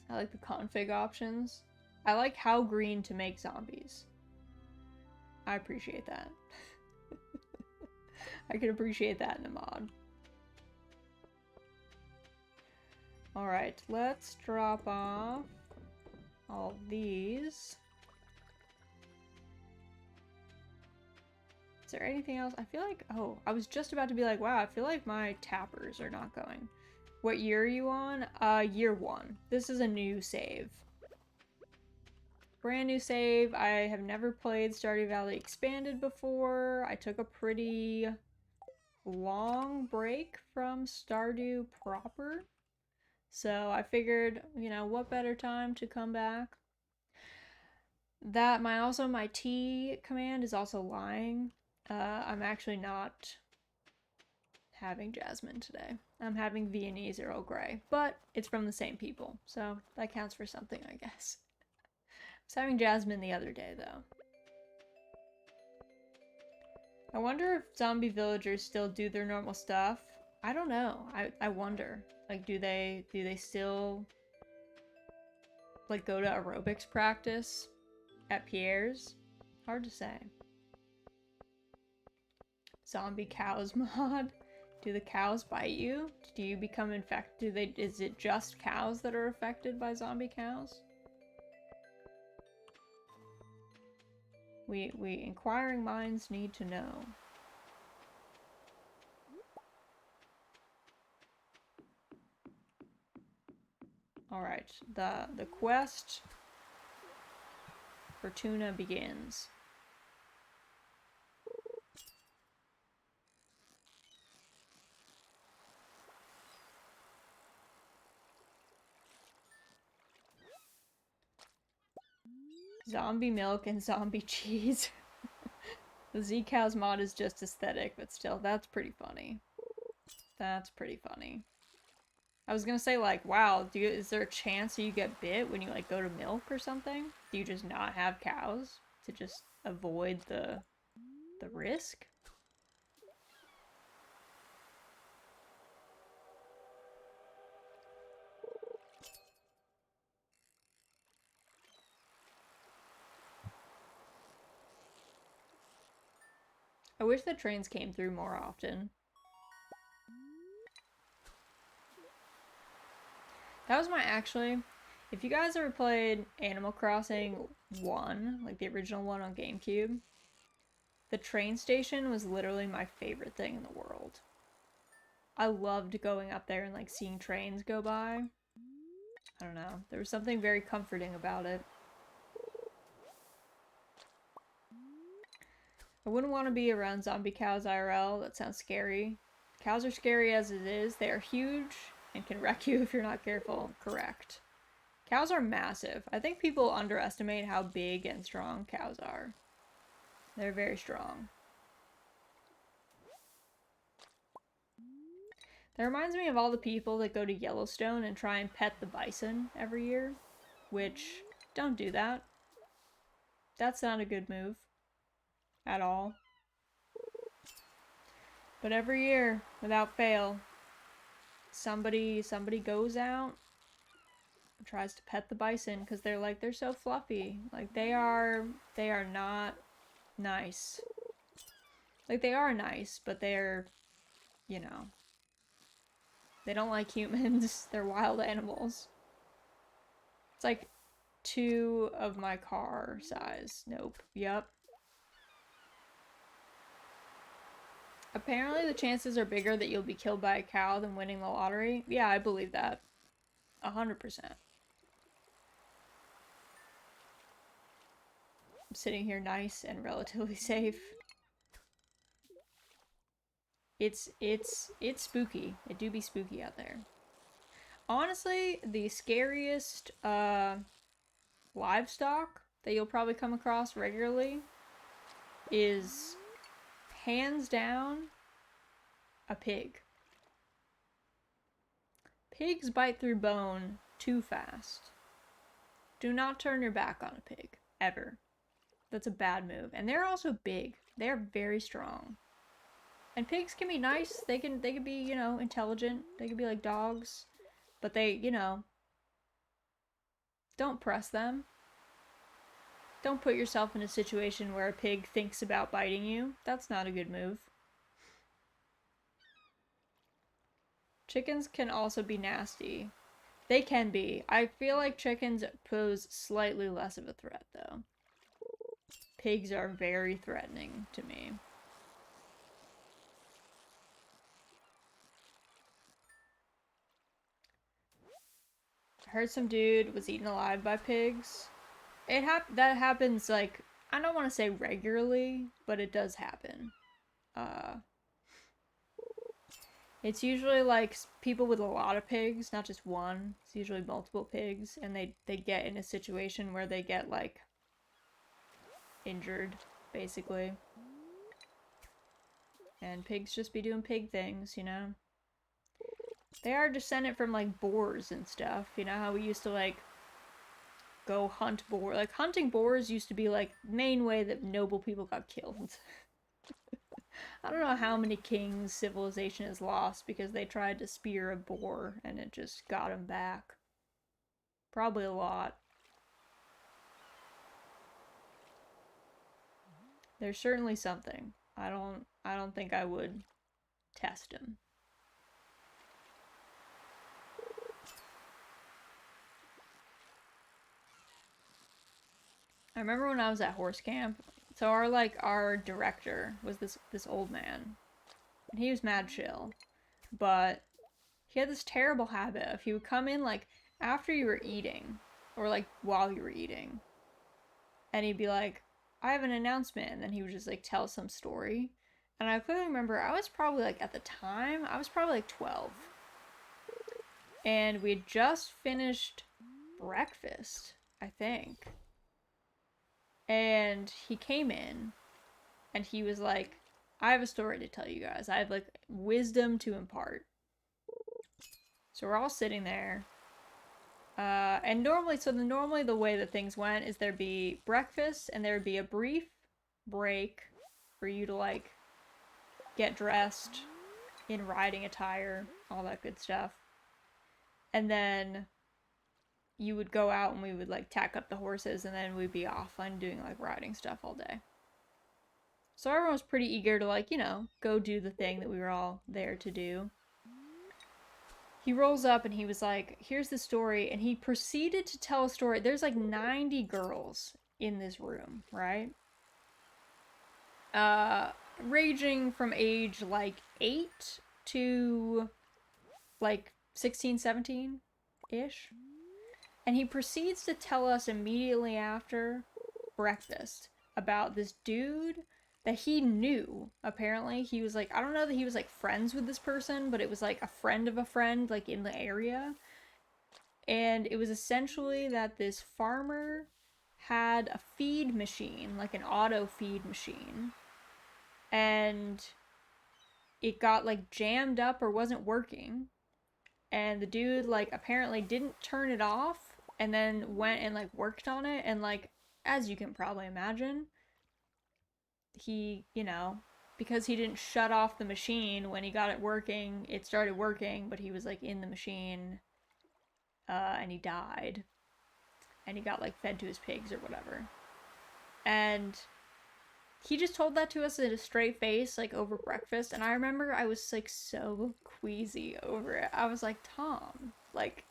I like the config options. I like how green to make zombies. I appreciate that. I can appreciate that in a mod. Alright, let's drop off all these. Is there anything else? I feel like, oh, I was just about to be like, wow, I feel like my tappers are not going. What year are you on? Year 1. This is a new save. Brand new save. I have never played Stardew Valley Expanded before. I took a pretty long break from Stardew proper. So I figured, you know, what better time to come back? That, my T command is also lying. I'm actually not having Jasmine today. I'm having Viennese Earl Grey, but it's from the same people, so that counts for something, I guess. I was having Jasmine the other day, though. I wonder if zombie villagers still do their normal stuff. I don't know. I wonder. Like, do they still, like, go to aerobics practice at Pierre's? Hard to say. Zombie cows mod. Do the cows bite you? Do you become infected? Is it just cows that are affected by zombie cows? We inquiring minds need to know. Alright, the quest for tuna begins. Zombie milk and zombie cheese. The Z-Cows mod is just aesthetic, but still, that's pretty funny. That's pretty funny. I was gonna say, like, wow, is there a chance that you get bit when you, like, go to milk or something? Do you just not have cows to just avoid the risk? I wish the trains came through more often. That was actually, if you guys ever played Animal Crossing 1, like the original one on GameCube, the train station was literally my favorite thing in the world. I loved going up there and, like, seeing trains go by. I don't know. There was something very comforting about it. I wouldn't want to be around zombie cows IRL. That sounds scary. Cows are scary as it is. They are huge and can wreck you if you're not careful. Correct. Cows are massive. I think people underestimate how big and strong cows are. They're very strong. That reminds me of all the people that go to Yellowstone and try and pet the bison every year. Which, don't do that. That's not a good move. At all. But every year, without fail, somebody goes out, tries to pet the bison because they're so fluffy. Like they are not nice. Like they are nice, but they're, you know, they don't like humans. They're wild animals. It's like 2 of my car size. Nope. Yep. Apparently the chances are bigger that you'll be killed by a cow than winning the lottery. Yeah, I believe that. 100%. I'm sitting here nice and relatively safe. It's spooky. It do be spooky out there. Honestly, the scariest livestock that you'll probably come across regularly is hands down a pig. Pigs bite through bone too fast. Do not turn your back on a pig, ever. That's a bad move. And they're also big. They're very strong. And pigs can be nice. They can be, you know, intelligent. They can be like dogs. But they, you know, don't press them. Don't put yourself in a situation where a pig thinks about biting you. That's not a good move. Chickens can also be nasty. They can be. I feel like chickens pose slightly less of a threat, though. Pigs are very threatening to me. I heard some dude was eaten alive by pigs. That happens, like, I don't want to say regularly, but it does happen. It's usually like people with a lot of pigs, not just one. It's usually multiple pigs, and they get in a situation where they get like injured, basically. And pigs just be doing pig things, you know? They are descended from like boars and stuff. You know how we used to like go hunt boar? Like hunting boars used to be like main way that noble people got killed. I don't know how many kings civilization has lost because they tried to spear a boar and it just got them back. Probably a lot. There's certainly something. I don't think I would test him. I remember when I was at horse camp, so our director was this old man. And he was mad chill. But he had this terrible habit of he would come in like after you were eating or like while you were eating. And he'd be like, I have an announcement, and then he would just like tell some story. And I clearly remember I was probably like at the time, I was probably like 12. And we had just finished breakfast, I think. And he came in and he was like, I have a story to tell you guys. I have like wisdom to impart. So we're all sitting there. And normally the way that things went is there'd be breakfast and there'd be a brief break for you to like get dressed in riding attire, all that good stuff. And then you would go out and we would like tack up the horses and then we'd be off and doing like riding stuff all day. So everyone was pretty eager to like, you know, go do the thing that we were all there to do. He rolls up and he was like, here's the story. And he proceeded to tell a story. There's like 90 girls in this room, right? Ranging from age like 8 to like 16, 17-ish. And he proceeds to tell us immediately after breakfast about this dude that he knew. Apparently he was like, I don't know that he was like friends with this person, but it was like a friend of a friend like in the area. And it was essentially that this farmer had a feed machine, like an auto feed machine, and it got like jammed up or wasn't working, and the dude like apparently didn't turn it off and then went and like worked on it, and like as you can probably imagine, he, you know, because he didn't shut off the machine when he got it working, it started working, but he was like in the machine and he died. And he got, like, fed to his pigs or whatever. And he just told that to us in a straight face, like, over breakfast. And I remember I was, like, so queasy over it. I was like, Tom, like,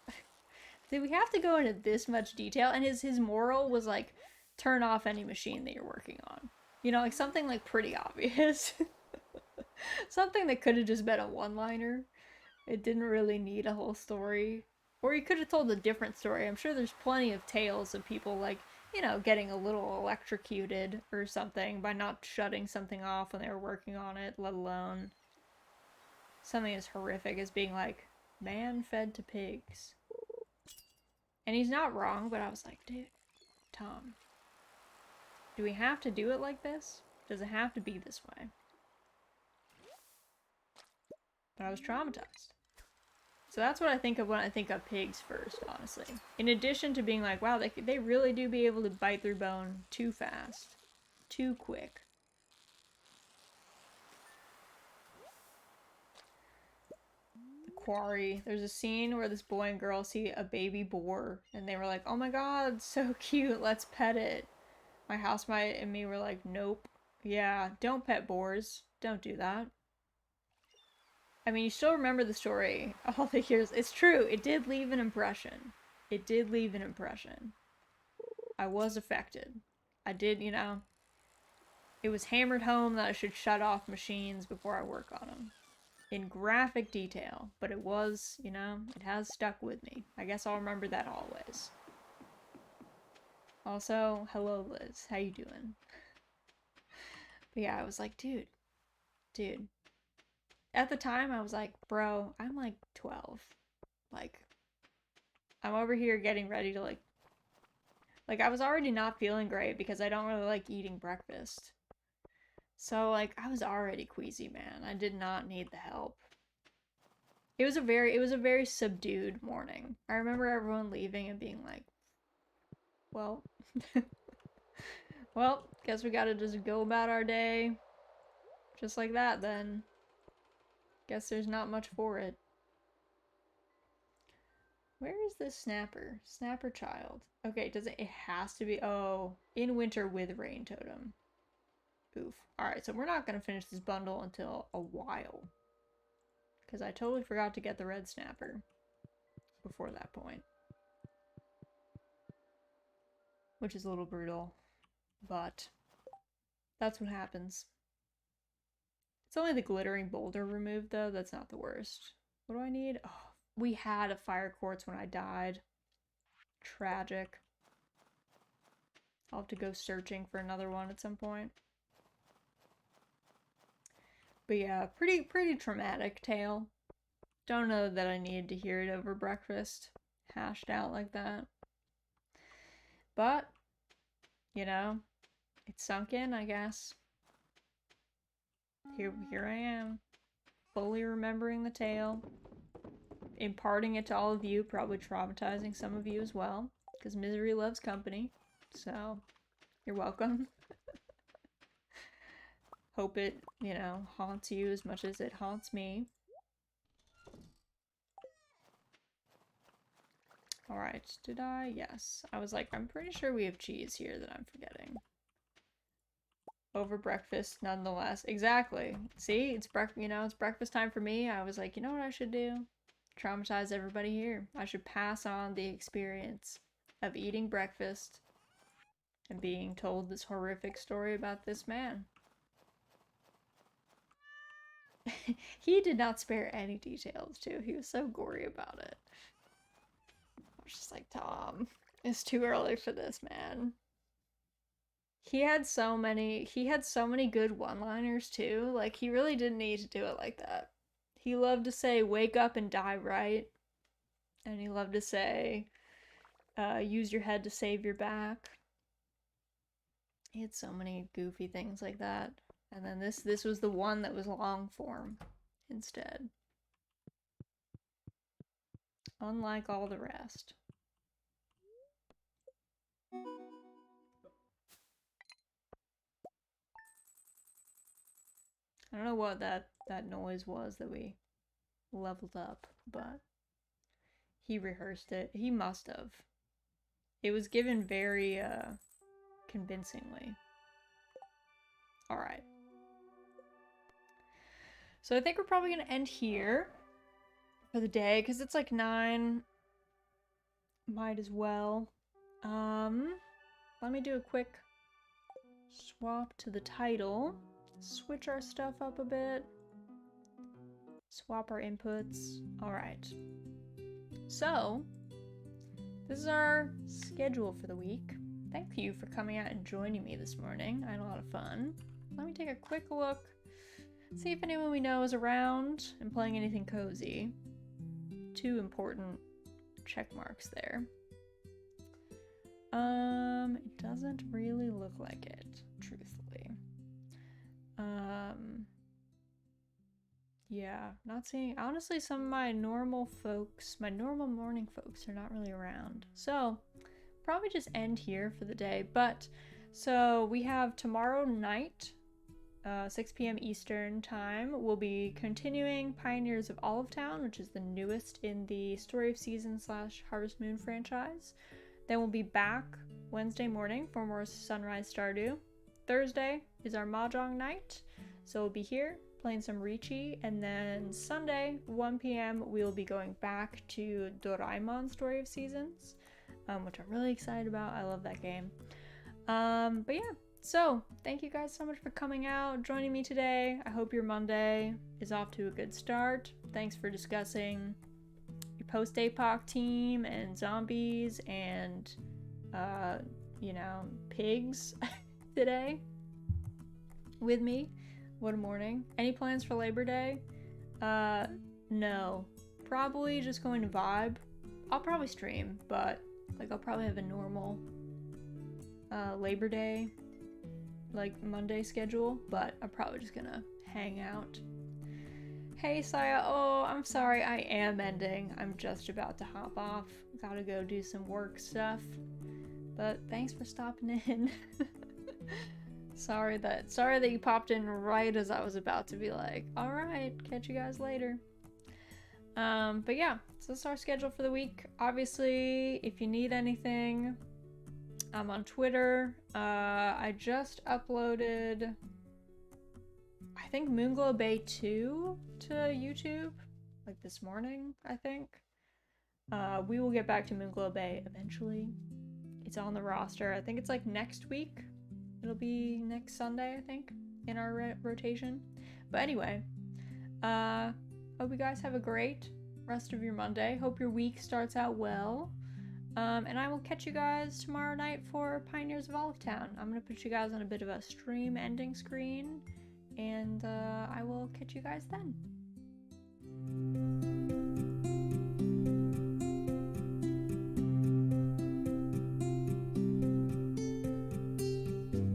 did we have to go into this much detail? And his moral was, like, turn off any machine that you're working on. You know, like, something, like, pretty obvious. Something that could have just been a one-liner. It didn't really need a whole story. Or he could have told a different story. I'm sure there's plenty of tales of people, like, you know, getting a little electrocuted or something by not shutting something off when they were working on it, let alone something as horrific as being like, man fed to pigs. And he's not wrong, but I was like, dude, Tom, do we have to do it like this? Does it have to be this way? But I was traumatized. So that's what I think of when I think of pigs first, honestly. In addition to being like, wow, they really do be able to bite through bone too fast. Too quick. The quarry. There's a scene where this boy and girl see a baby boar, and they were like, oh my god, so cute, let's pet it. My housemate and me were like, nope. Yeah, don't pet boars. Don't do that. I mean, you still remember the story all the years. It's true. It did leave an impression. It did leave an impression. I was affected. I did, you know. It was hammered home that I should shut off machines before I work on them. In graphic detail. But it was, you know, it has stuck with me. I guess I'll remember that always. Also, hello Liz. How you doing? But yeah, I was like, dude. At the time, I was like, bro, I'm like 12. Like, I'm over here getting ready to like, I was already not feeling great because I don't really like eating breakfast. So, like, I was already queasy, man. I did not need the help. It was a very subdued morning. I remember everyone leaving and being like, well, well, guess we gotta just go about our day. Just like that, then. Guess there's not much for it. Where is this snapper? Snapper child. Okay, does it has to be, oh, in winter with rain totem. Oof. Alright, so we're not gonna finish this bundle until a while. Because I totally forgot to get the red snapper before that point. Which is a little brutal. But that's what happens. It's only the glittering boulder removed, though. That's not the worst. What do I need? Oh, we had a fire quartz when I died. Tragic. I'll have to go searching for another one at some point. But yeah, pretty traumatic tale. Don't know that I needed to hear it over breakfast. Hashed out like that. But, you know, it sunk in, I guess. Here I am. Fully remembering the tale. Imparting it to all of you, probably traumatizing some of you as well. Because misery loves company. So, you're welcome. Hope it, you know, haunts you as much as it haunts me. Alright, did I? Yes. I was like, I'm pretty sure we have cheese here that I'm forgetting. Over breakfast, nonetheless. Exactly. See, it's it's breakfast time for me. I was like, you know what I should do? Traumatize everybody here. I should pass on the experience of eating breakfast and being told this horrific story about this man. He did not spare any details, too. He was so gory about it. I was just like, Tom, it's too early for this, man. He had so many good one-liners, too. Like, he really didn't need to do it like that. He loved to say, wake up and die right. And he loved to say, use your head to save your back. He had so many goofy things like that. And then this was the one that was long form instead. Unlike all the rest. I don't know what that noise was that we leveled up, but he rehearsed it. He must have. It was given very convincingly. All right. So I think we're probably going to end here for the day because it's like 9. Might as well. Let me do a quick swap to the title. Switch our stuff up a bit. Swap our inputs. All right. So, this is our schedule for the week. Thank you for coming out and joining me this morning. I had a lot of fun. Let me take a quick look. See if anyone we know is around and playing anything cozy. 2 important check marks there. It doesn't really look like it, truthfully. Yeah, not seeing, honestly, some of my normal folks, my normal morning folks are not really around. So, probably just end here for the day. But, so we have tomorrow night, 6 p.m. Eastern time, we'll be continuing Pioneers of Olive Town, which is the newest in the Story of Seasons / Harvest Moon franchise. Then we'll be back Wednesday morning for more Sunrise Stardew. Thursday is our Mahjong night, so we'll be here playing some Riichi, and then Sunday, 1 p.m., we'll be going back to Doraemon Story of Seasons, which I'm really excited about. I love that game. But yeah, so thank you guys so much for coming out, joining me today. I hope your Monday is off to a good start. Thanks for discussing your post-APOC team and zombies and, you know, pigs today with me. What a morning. Any plans for Labor Day? No. Probably just going to vibe. I'll probably stream, but like I'll probably have a normal Labor Day, like Monday schedule, but I'm probably just gonna hang out. Hey Saya, oh, I'm sorry, I am ending. I'm just about to hop off. Gotta go do some work stuff. But thanks for stopping in. Sorry that you popped in right as I was about to be like, all right, catch you guys later. But yeah, so that's our schedule for the week. Obviously, if you need anything, I'm on Twitter. I just uploaded, I think, Moonglow Bay 2 to YouTube, like this morning, I think. We will get back to Moonglow Bay eventually. It's on the roster. I think it's like next week. It'll be next Sunday, I think, in our rotation. But anyway, hope you guys have a great rest of your Monday. Hope your week starts out well. And I will catch you guys tomorrow night for Pioneers of Olive Town. I'm going to put you guys on a bit of a stream ending screen. And I will catch you guys then.